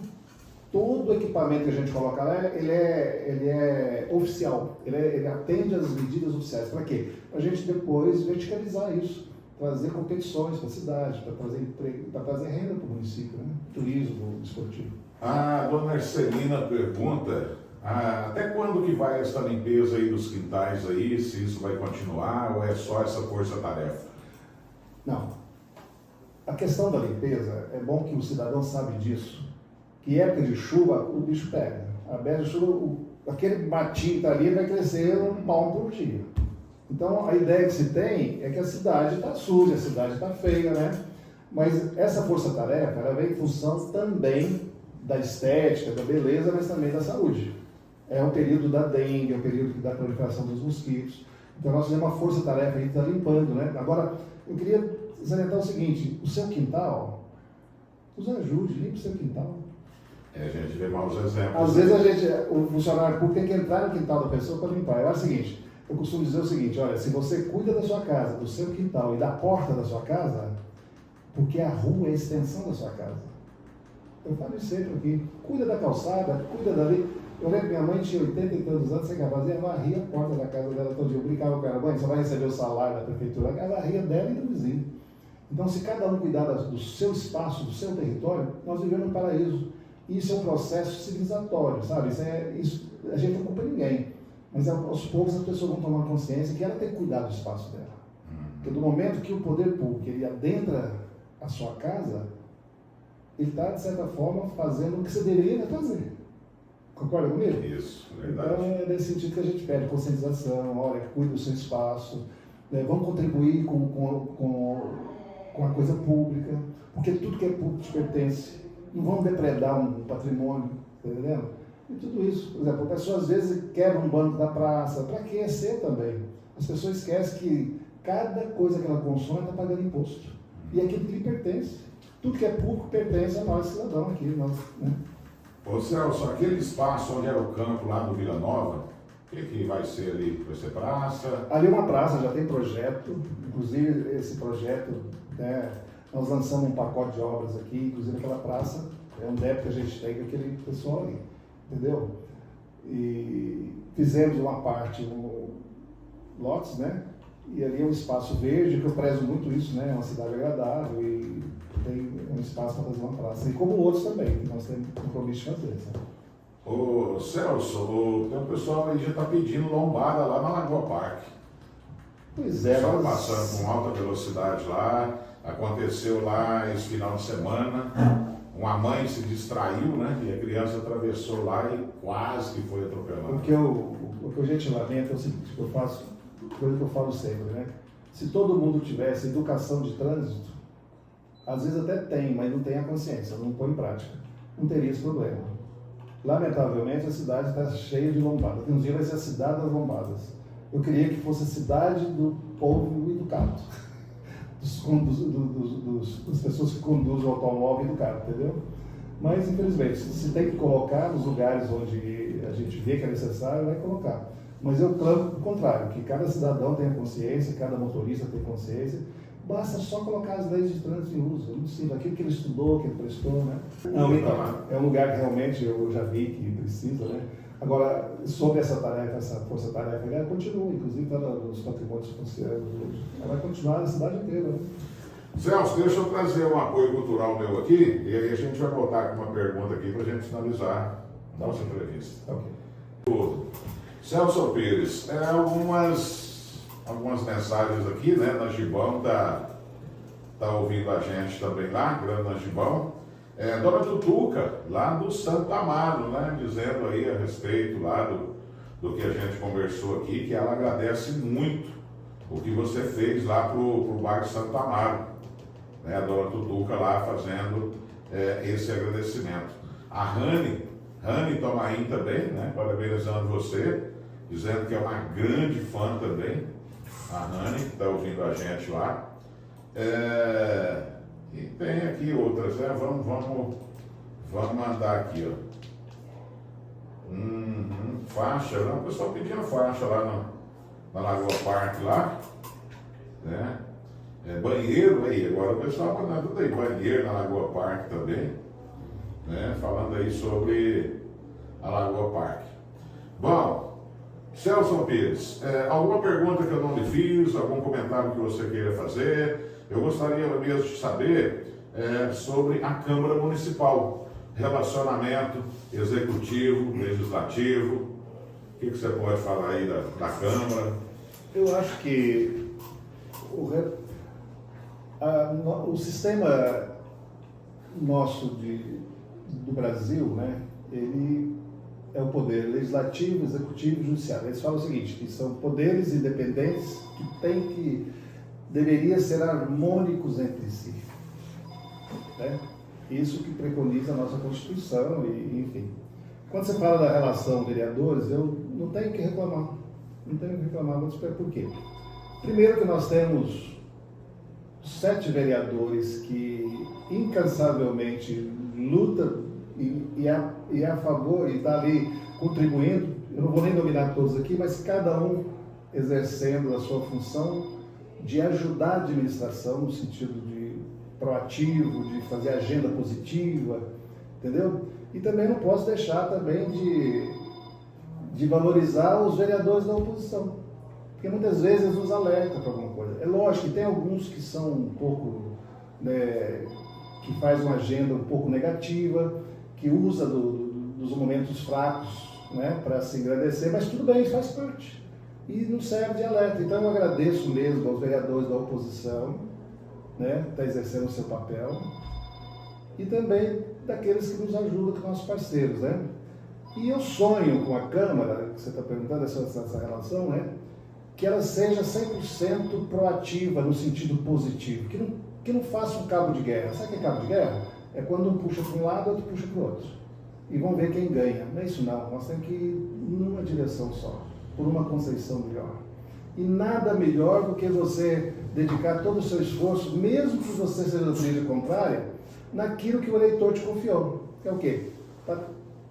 Todo o equipamento que a gente coloca lá, ele é oficial, ele atende às medidas oficiais. Para quê? Para a gente depois verticalizar isso, trazer competições para a cidade, para trazer emprego, para trazer renda para o município, né? Turismo esportivo. A dona Ercelina pergunta, até quando que vai essa limpeza aí dos quintais aí, se isso vai continuar ou é só essa força-tarefa? Não. A questão da limpeza, é bom que o cidadão sabe disso, que época de chuva o bicho pega. A época de chuva, aquele matinho que está ali vai crescer um palmo por dia. Então a ideia que se tem é que a cidade está suja, a cidade está feia, né? Mas essa força-tarefa, ela vem em função também da estética, da beleza, mas também da saúde. É o período da dengue, é o período da proliferação dos mosquitos. Então nós fizemos uma força-tarefa aí que está limpando, né? Agora, eu queria salientar o seguinte, o seu quintal, nos ajude, limpe o seu quintal. A gente vê maus exemplos. Às vezes o funcionário público tem que entrar no quintal da pessoa para limpar. Eu acho o seguinte, eu costumo dizer o seguinte, olha, se você cuida da sua casa, do seu quintal e da porta da sua casa, porque a rua é a extensão da sua casa. Eu falo isso sempre aqui, cuida da calçada, cuida dali. Eu lembro que minha mãe tinha 80 e tantos anos, sem capaz, ela varria a porta da casa dela todo dia. Eu brincava com ela, mãe, você vai receber o salário da prefeitura, ela varria dela e do vizinho. Então, se cada um cuidar do seu espaço, do seu território, nós vivemos no paraíso. Isso é um processo civilizatório, sabe? Isso a gente não culpa ninguém. Mas aos poucos as pessoas vão tomar consciência que ela tem que cuidar do espaço dela. Porque do momento que o poder público ele adentra a sua casa, ele está, de certa forma, fazendo o que você deveria fazer. Concorda comigo? Isso, verdade. Então é nesse sentido que a gente pede conscientização, olha, cuide do seu espaço, né? Vamos contribuir com a coisa pública, porque tudo que é público te pertence. Não vamos depredar um patrimônio, tá entendendo? E tudo isso. Por exemplo, a pessoa às vezes quebra um banco da praça, para que é ser também? As pessoas esquecem que cada coisa que ela consome está pagando imposto. E aquilo que lhe pertence. Tudo que é público pertence a nós, cidadãos aqui. Nós, né? Ô Celso, aquele espaço onde era o campo lá do Vila Nova, O que vai ser ali? Vai ser praça? Ali é uma praça, já tem projeto, inclusive esse projeto, né, nós lançamos um pacote de obras aqui, inclusive aquela praça, é um débito que a gente tem com aquele pessoal ali, entendeu? E fizemos uma parte, lotes, né? E ali é um espaço verde, que eu prezo muito isso, né? É uma cidade agradável e tem um espaço para fazer uma praça. E como outros também, que nós temos compromisso de fazer, sabe? Ô Celso, tem um pessoal aí já está pedindo lombada lá na Lagoa Parque. Pois é, Só mas... passando com alta velocidade lá, aconteceu lá esse final de semana, uma mãe se distraiu, né? E a criança atravessou lá e quase que foi atropelada. O que a gente lamenta é o seguinte, coisa que eu falo sempre, né? Se todo mundo tivesse educação de trânsito, às vezes até tem, mas não tem a consciência, não põe em prática, não teria esse problema. Lamentavelmente, a cidade está cheia de lombadas. Um dia vai ser a cidade das lombadas. Eu queria que fosse a cidade do povo educado, das pessoas que conduzem o automóvel educado, entendeu? Mas, infelizmente, se tem que colocar nos lugares onde a gente vê que é necessário, vai colocar. Mas eu clamo o contrário, que cada cidadão tenha consciência, cada motorista tenha consciência. Basta só colocar as leis de trânsito em uso, não precisa, aquilo que ele estudou, que ele prestou, né? Não, então, é um lugar que realmente eu já vi que precisa, né? Agora, sobre essa tarefa, essa força-tarefa, ela continua, inclusive está nos patrimônios considerados hoje. Ela vai continuar na cidade inteira, né? Celso, deixa eu trazer um apoio cultural meu aqui, e aí a gente vai voltar com uma pergunta aqui para a gente finalizar a nossa entrevista. Ok. Celso Pires, algumas mensagens aqui, né? Nagibão tá ouvindo a gente também lá, grande Nagibão. Dona Tutuca, lá do Santo Amaro, né? Dizendo aí a respeito lá do que a gente conversou aqui, que ela agradece muito o que você fez lá pro bairro Santo Amaro, né? A Dona Tutuca lá fazendo esse agradecimento. A Rani Tomain também, né? Parabenizando você, dizendo que é uma grande fã também. A Rani, que está ouvindo a gente lá. E tem aqui outras, né? Vamos mandar aqui, ó. Faixa, né? O pessoal pedindo faixa lá na Lagoa Parque lá. Né? Banheiro aí, agora o pessoal mandando tudo aí, banheiro na Lagoa Parque também. Né? Falando aí sobre a Lagoa Parque. Bom, Celso Pires, alguma pergunta que eu não lhe fiz, algum comentário que você queira fazer? Eu gostaria mesmo de saber sobre a Câmara Municipal, relacionamento executivo, legislativo. O que você pode falar aí da Câmara? Eu acho que o sistema nosso do Brasil, né, ele é o poder legislativo, executivo e judiciário. Eles falam o seguinte, que são poderes independentes que deveriam ser harmônicos entre si. Né? Isso que preconiza a nossa Constituição, e enfim. Quando você fala da relação vereadores, eu não tenho que reclamar. Não tenho que reclamar, vou explicar por quê. Primeiro que nós temos 7 vereadores que incansavelmente lutam e a favor, e está ali contribuindo, eu não vou nem nominar todos aqui, mas cada um exercendo a sua função de ajudar a administração no sentido de proativo, de fazer agenda positiva, entendeu? E também não posso deixar também de valorizar os vereadores da oposição, porque muitas vezes nos alertam para alguma coisa. É lógico que tem alguns que são um pouco, né, que faz uma agenda um pouco negativa, que usa dos momentos fracos, né, para se engrandecer, mas tudo bem, isso faz parte. E não serve de alerta. Então eu agradeço mesmo aos vereadores da oposição, né, que está exercendo o seu papel, e também daqueles que nos ajudam, que são nossos parceiros, né. E eu sonho com a Câmara, que você está perguntando, essa relação, né, que ela seja 100% proativa no sentido positivo, que não faça um cabo de guerra. Sabe o que é cabo de guerra? É quando um puxa para um lado, outro puxa para o outro. E vamos ver quem ganha. Não é isso não, nós temos que ir numa direção só, por uma conceição melhor. E nada melhor do que você dedicar todo o seu esforço, mesmo que você seja da opinião contrária, naquilo que o eleitor te confiou. Que é o quê? Para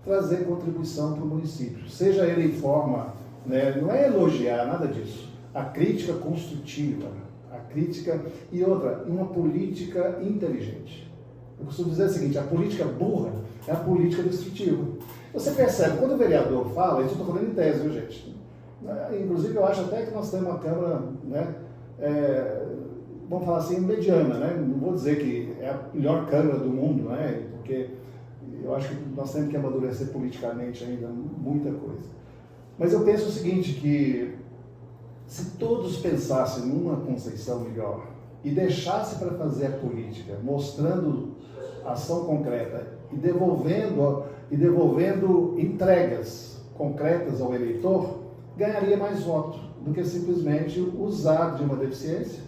trazer contribuição para o município. Seja ele em forma né? Não é elogiar, nada disso. A crítica construtiva, a crítica e outra, uma política inteligente. Eu costumo dizer o seguinte, a política burra é a política destrutiva. Você percebe, quando o vereador fala, isso eu estou falando em tese, viu, gente? Inclusive, eu acho até que nós temos uma Câmara, né, vamos falar assim, mediana, né? Não vou dizer que é a melhor Câmara do mundo, né? Porque eu acho que nós temos que amadurecer politicamente ainda muita coisa. Mas eu penso o seguinte, que se todos pensassem numa concepção melhor e deixassem para fazer a política, mostrando ação concreta e devolvendo entregas concretas ao eleitor, ganharia mais voto do que simplesmente usar de uma deficiência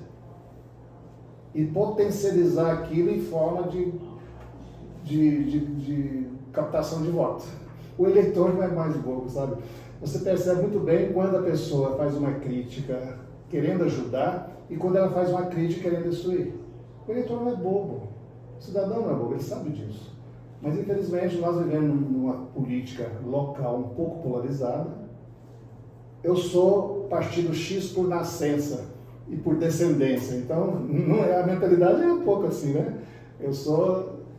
e potencializar aquilo em forma de captação de voto. O eleitor não é mais bobo, sabe? Você percebe muito bem quando a pessoa faz uma crítica querendo ajudar e quando ela faz uma crítica querendo destruir. O eleitor não é bobo, o cidadão não é bobo, ele sabe disso. Mas infelizmente nós vivemos numa política local um pouco polarizada. Eu sou partido X por nascença e por descendência, então não é, a mentalidade é um pouco assim, né?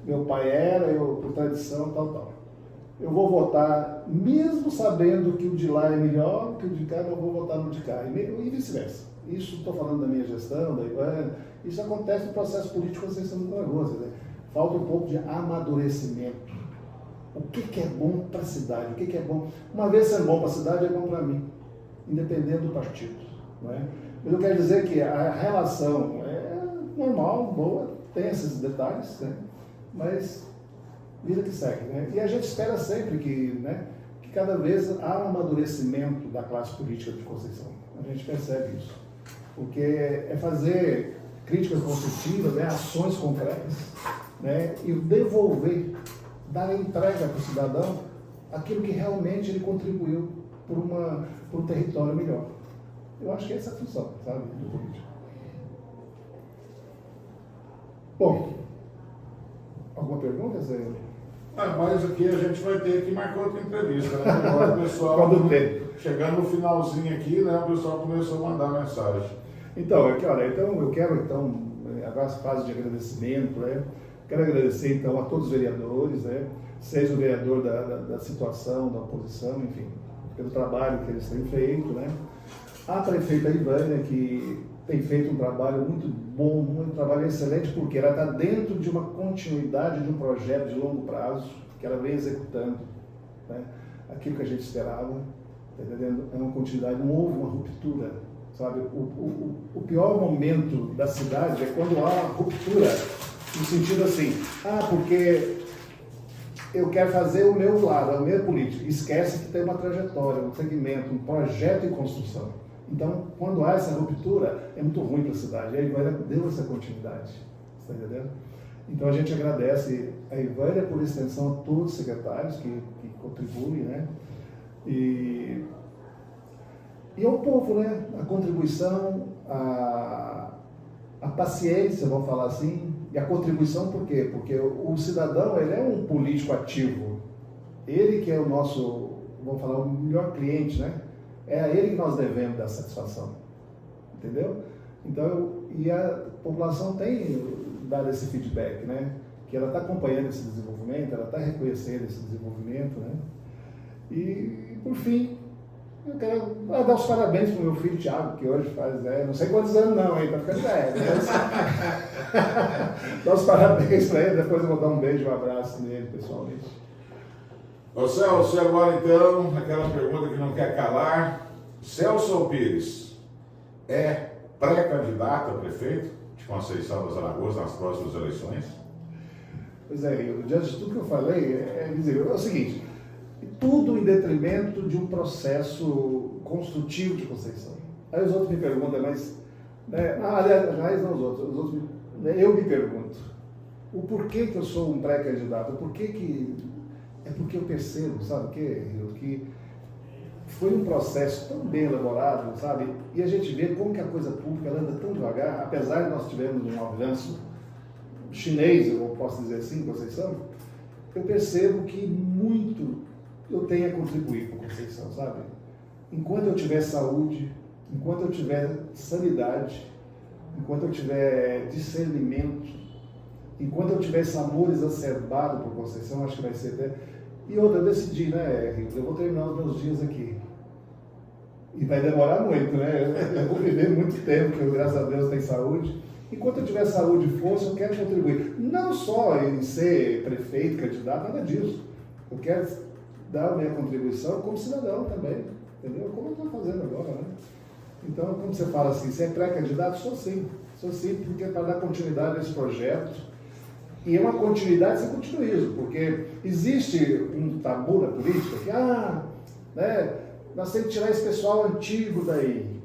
Meu pai era, eu por tradição, tal. Eu vou votar, mesmo sabendo que o de lá é melhor que o de cá, eu vou votar no de cá, e vice-versa. Isso estou falando da minha gestão, da Ivana, isso acontece no processo político de Conceição do Lagoas, né? Falta um pouco de amadurecimento. O que é bom para a cidade? O que é bom? Uma vez sendo bom para a cidade, é bom para mim, independente do partido. Não é? Mas eu quero dizer que a relação é normal, boa, tem esses detalhes, né? Mas vida que segue. Né? E a gente espera sempre que cada vez há um amadurecimento da classe política de Conceição. A gente percebe isso. Porque é fazer críticas construtivas, né? Ações concretas, né? E devolver, dar a entrega para o cidadão aquilo que realmente ele contribuiu por um território melhor. Eu acho que essa é a função, sabe, do político. Bom, alguma pergunta, Zé? Mas aqui a gente vai ter que marcar outra entrevista, né? Agora o pessoal, chegando no finalzinho aqui, né, o pessoal começou a mandar mensagem. Então, eu quero agora essa fase de agradecimento, né? Quero agradecer então a todos os vereadores, né? Seja o vereador da situação, da oposição, enfim, pelo trabalho que eles têm feito, né? A prefeita Ivânia, que tem feito um trabalho muito bom, um trabalho excelente, porque ela está dentro de uma continuidade de um projeto de longo prazo, que ela vem executando, né? Aquilo que a gente esperava, tá entendendo? É uma continuidade, não houve uma ruptura, sabe? O pior momento da cidade é quando há uma ruptura, no sentido assim, porque eu quero fazer o meu lado, a minha política. Esquece que tem uma trajetória, um segmento, um projeto em construção. Então, quando há essa ruptura, é muito ruim para a cidade. E a Ivânia deu essa continuidade, está entendendo? Então, a gente agradece a Ivânia por extensão a todos os secretários que contribuem, né? E ao povo, né? A contribuição, a paciência, vamos falar assim, e a contribuição por quê? Porque o cidadão, ele é um político ativo. Ele que é o nosso, vamos falar, o melhor cliente, né? É a ele que nós devemos dar satisfação. Entendeu? Então, e a população tem dado esse feedback, né? Que ela está acompanhando esse desenvolvimento, ela está reconhecendo esse desenvolvimento, né? E, por fim, eu quero dar os parabéns para o meu filho Thiago, que hoje faz, não sei quantos anos não, hein? Está ficando velho. Dar os parabéns para ele, depois eu vou dar um beijo, um abraço nele pessoalmente. Ô Celso, agora então, aquela pergunta que não quer calar. Celso Pires é pré-candidato a prefeito de Conceição das Alagoas nas próximas eleições? Pois é, diante de tudo que eu falei, é o seguinte, tudo em detrimento de um processo construtivo de Conceição. Aí os outros me perguntam, mas... aliás, não os outros eu me pergunto, o porquê que eu sou um pré-candidato, é porque eu percebo, sabe o quê? Que foi um processo tão bem elaborado, sabe? E a gente vê como que a coisa pública ela anda tão devagar, apesar de nós tivermos um avanço chinês, eu posso dizer assim, Conceição, eu percebo que muito eu tenho a contribuir com Conceição, sabe? enquanto eu tiver saúde, enquanto eu tiver sanidade, enquanto eu tiver discernimento, enquanto eu tiver esse amor exacerbado por Conceição, acho que vai ser até... E outra, eu decidi, né, Rios, eu vou terminar os meus dias aqui. E vai demorar muito, né? Eu vou viver muito tempo, porque graças a Deus tenho saúde. Enquanto eu tiver saúde e força, eu quero contribuir. Não só em ser prefeito, candidato, nada disso. Eu quero dar a minha contribuição como cidadão também, entendeu? Como eu estou fazendo agora, né? Então, como você fala assim, você é pré-candidato? Sou sim, porque para dar continuidade a esse projeto. E é uma continuidade sem continuismo, porque existe um tabu na política que, né, nós temos que tirar esse pessoal antigo daí.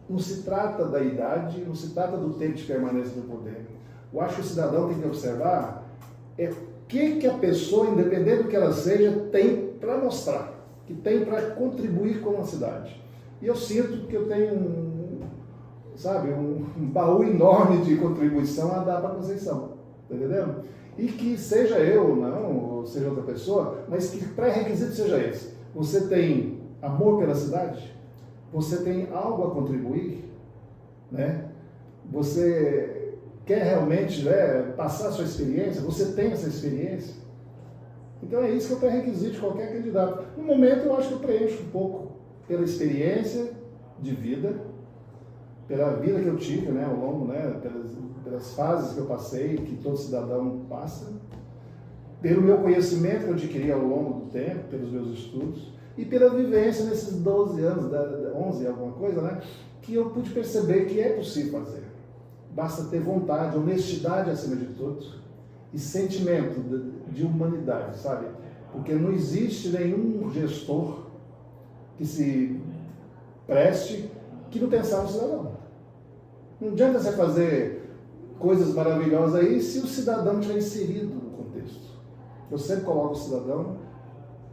Não se trata da idade, não se trata do tempo de permanência do poder. Eu acho que o cidadão tem que observar o que a pessoa, independente do que ela seja, tem para mostrar, que tem para contribuir com a cidade. E eu sinto que eu tenho um baú enorme de contribuição a dar para a Conceição, tá entendendo? E que seja eu ou não, ou seja outra pessoa, mas que pré-requisito seja esse. Você tem amor pela cidade? Você tem algo a contribuir? Né? Você quer realmente, né, passar a sua experiência? Você tem essa experiência? Então é isso que é o pré-requisito de qualquer candidato. No momento eu acho que eu preencho um pouco pela experiência de vida, pela vida que eu tive, né, ao longo, né, pelas fases que eu passei, que todo cidadão passa, pelo meu conhecimento que eu adquiri ao longo do tempo, pelos meus estudos, e pela vivência nesses 12 anos, 11, alguma coisa, né, que eu pude perceber que é possível fazer. Basta ter vontade, honestidade acima de tudo, e sentimento de humanidade, sabe? Porque não existe nenhum gestor que se preste que não pensar no cidadão. Não adianta você fazer coisas maravilhosas aí se o cidadão estiver inserido no contexto. Eu sempre coloco o cidadão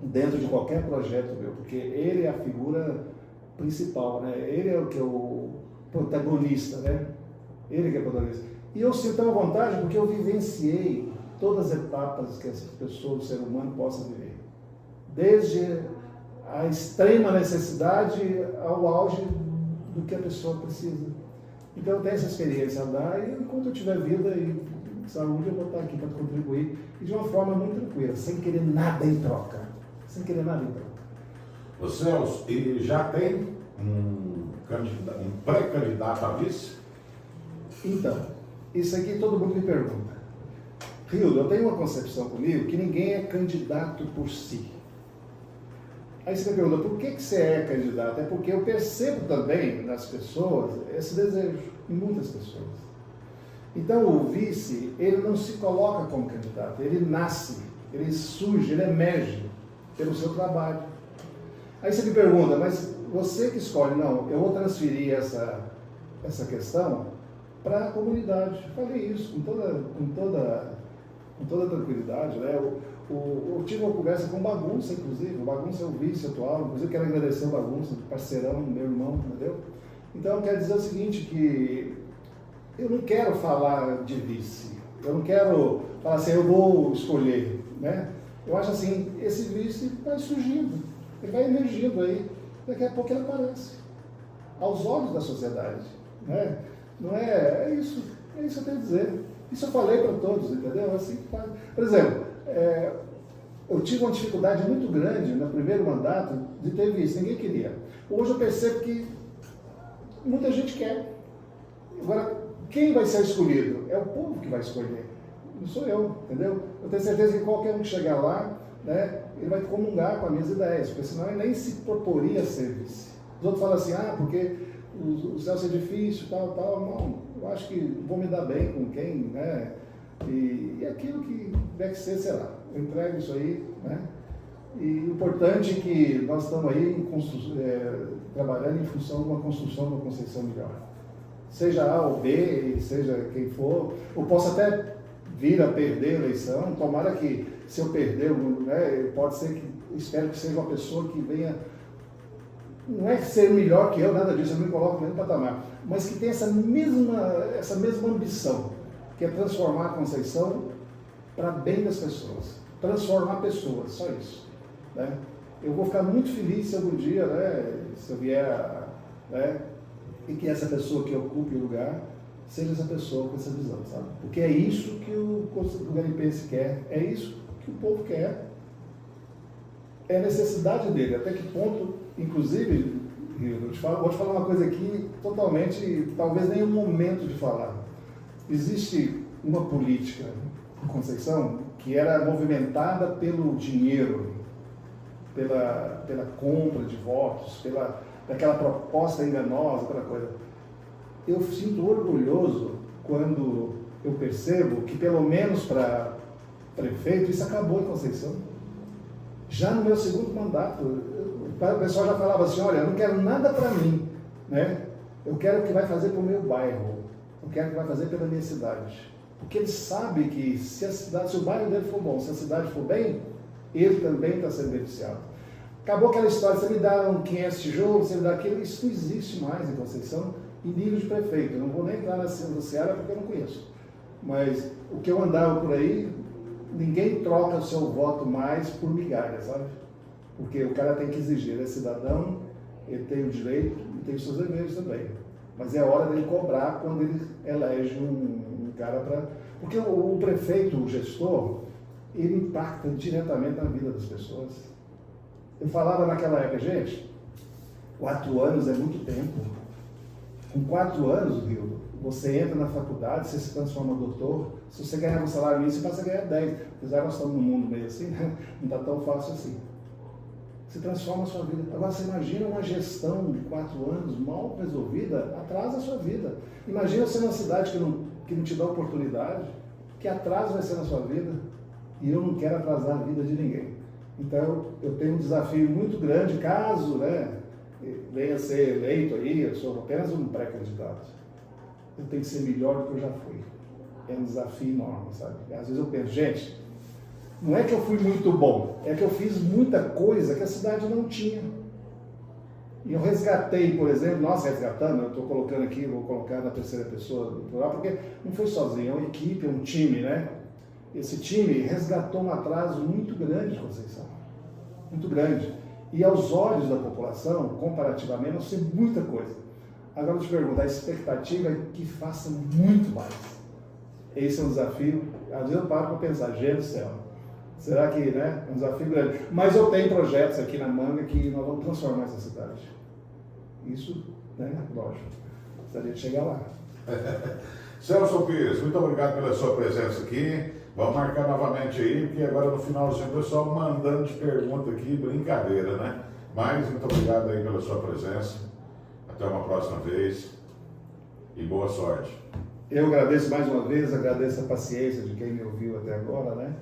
dentro de qualquer projeto meu, porque ele é a figura principal, né? Ele é o protagonista, né? Ele que é o protagonista. E eu sinto uma vantagem porque eu vivenciei todas as etapas que as pessoas, o ser humano, possa viver. Desde a extrema necessidade ao auge do que a pessoa precisa. Então eu tenho essa experiência a dar e enquanto eu tiver vida e saúde eu vou estar aqui para contribuir e de uma forma muito tranquila, sem querer nada em troca. Sem querer nada em troca. Ô Celso, ele já tem um pré-candidato a vice? Então, isso aqui todo mundo me pergunta. Rildo, eu tenho uma concepção comigo que ninguém é candidato por si. Aí você me pergunta, por que você é candidato? É porque eu percebo também nas pessoas esse desejo, em muitas pessoas. Então o vice, ele não se coloca como candidato, ele nasce, ele surge, ele emerge pelo seu trabalho. Aí você me pergunta, mas você que escolhe? Não, eu vou transferir essa questão para a comunidade. Eu falei isso com toda tranquilidade, né? Eu tive uma conversa com o Bagunça, inclusive. O Bagunça é o vice atual, inclusive quero agradecer o Bagunça, parceirão, meu irmão, entendeu? Então eu quero dizer o seguinte, que eu não quero falar de vice, eu não quero falar assim, eu vou escolher, né? Eu acho assim, esse vice vai surgindo, ele vai emergindo aí, daqui a pouco ele aparece, aos olhos da sociedade, né? Não é isso que eu tenho a dizer. Isso eu falei para todos, entendeu? Assim que faz. Por exemplo, eu tive uma dificuldade muito grande no primeiro mandato de ter vice, ninguém queria. Hoje eu percebo que muita gente quer. Agora, quem vai ser escolhido? É o povo que vai escolher, não sou eu, entendeu? Eu tenho certeza que qualquer um que chegar lá, né, ele vai comungar com as minhas ideias, porque senão ele nem se proporia a ser vice. Os outros falam assim, porque o Celso é difícil, tal. Não, eu acho que vou me dar bem com quem, né? E aquilo que deve ser, sei lá, eu entrego isso aí, né? E o importante é que nós estamos aí trabalhando em função de uma construção de uma Conceição melhor. Seja A ou B, seja quem for, eu posso até vir a perder a eleição, tomara que se eu perder, né, pode ser que, espero que seja uma pessoa que venha, não é ser melhor que eu, nada disso, eu me coloco no mesmo patamar, mas que tem essa mesma ambição, que é transformar a Conceição para bem das pessoas, transformar pessoas, só isso, né? Eu vou ficar muito feliz se algum dia, né, se eu vier, né, e que essa pessoa que ocupe o lugar seja essa pessoa com essa visão, sabe? Porque é isso que o garipense quer, é isso que o povo quer. É a necessidade dele, até que ponto, inclusive, vou te falar uma coisa aqui totalmente, talvez nem o momento de falar. Existe uma política em Conceição que era movimentada pelo dinheiro, pela compra de votos, daquela proposta enganosa, aquela coisa. Eu sinto orgulhoso quando eu percebo que, pelo menos para prefeito, isso acabou em Conceição. Já no meu segundo mandato, o pessoal já falava assim, olha, eu não quero nada para mim, né? Eu quero o que vai fazer para o meu bairro, eu quero o que vai fazer pela minha cidade. Porque ele sabe que se o bairro dele for bom, se a cidade for bem, ele também está sendo beneficiado. Acabou aquela história, você me dá 500 tijolos, você me dá aquilo, isso não existe mais em Conceição, em nível de prefeito. Eu não vou nem entrar na seara porque eu não conheço. Mas o que eu andava por aí, ninguém troca o seu voto mais por migalha, sabe? Porque o cara tem que exigir, ele é cidadão, ele tem o direito e tem os seus deveres também. Mas é hora dele cobrar quando ele elege um cara para... Porque o prefeito, o gestor, ele impacta diretamente na vida das pessoas. Eu falava naquela época, gente, 4 anos é muito tempo. Com 4 anos, Rio, você entra na faculdade, você se transforma em doutor, se você ganhar um salário mínimo, você passa a ganhar 10. Apesar de nós estamos num mundo meio assim, né? Não está tão fácil assim. Você transforma a sua vida. Agora, você imagina uma gestão de 4 anos mal resolvida, atrasa a sua vida. Imagina você numa cidade que não te dá oportunidade, que atraso vai ser na sua vida, e eu não quero atrasar a vida de ninguém. Então, eu tenho um desafio muito grande, caso, né, venha a ser eleito aí, eu sou apenas um pré-candidato. Eu tenho que ser melhor do que eu já fui. É um desafio enorme, sabe? Às vezes eu penso, gente, não é que eu fui muito bom, é que eu fiz muita coisa que a cidade não tinha. E eu resgatei, por exemplo, nós resgatamos, eu estou colocando aqui, vou colocar na terceira pessoa do plural, porque não foi sozinho, é uma equipe, é um time, né? Esse time resgatou um atraso muito grande de Conceição, muito grande. E aos olhos da população, comparativamente, não sei muita coisa. Agora eu te pergunto, a expectativa é que faça muito mais. Esse é um desafio, às vezes eu paro para pensar, gente do céu, será que, né, é um desafio grande? Mas eu tenho projetos aqui na manga que nós vamos transformar essa cidade. Isso, né, lógico, gostaria de chegar lá. Celso Pires, muito obrigado pela sua presença aqui. Vamos marcar novamente aí, porque agora no finalzinho o pessoal mandando de pergunta aqui, brincadeira, né? Mas muito obrigado aí pela sua presença. Até uma próxima vez e boa sorte. Eu agradeço mais uma vez, agradeço a paciência de quem me ouviu até agora, né?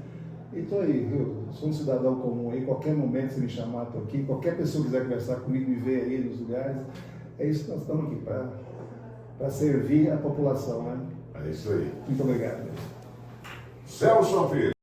E estou aí, viu? Sou um cidadão comum aí, qualquer momento se me chamar, estou aqui. Qualquer pessoa quiser conversar comigo, me ver aí nos lugares, é isso que nós estamos aqui, para servir a população, né? É isso aí. Muito obrigado. Celso Pires.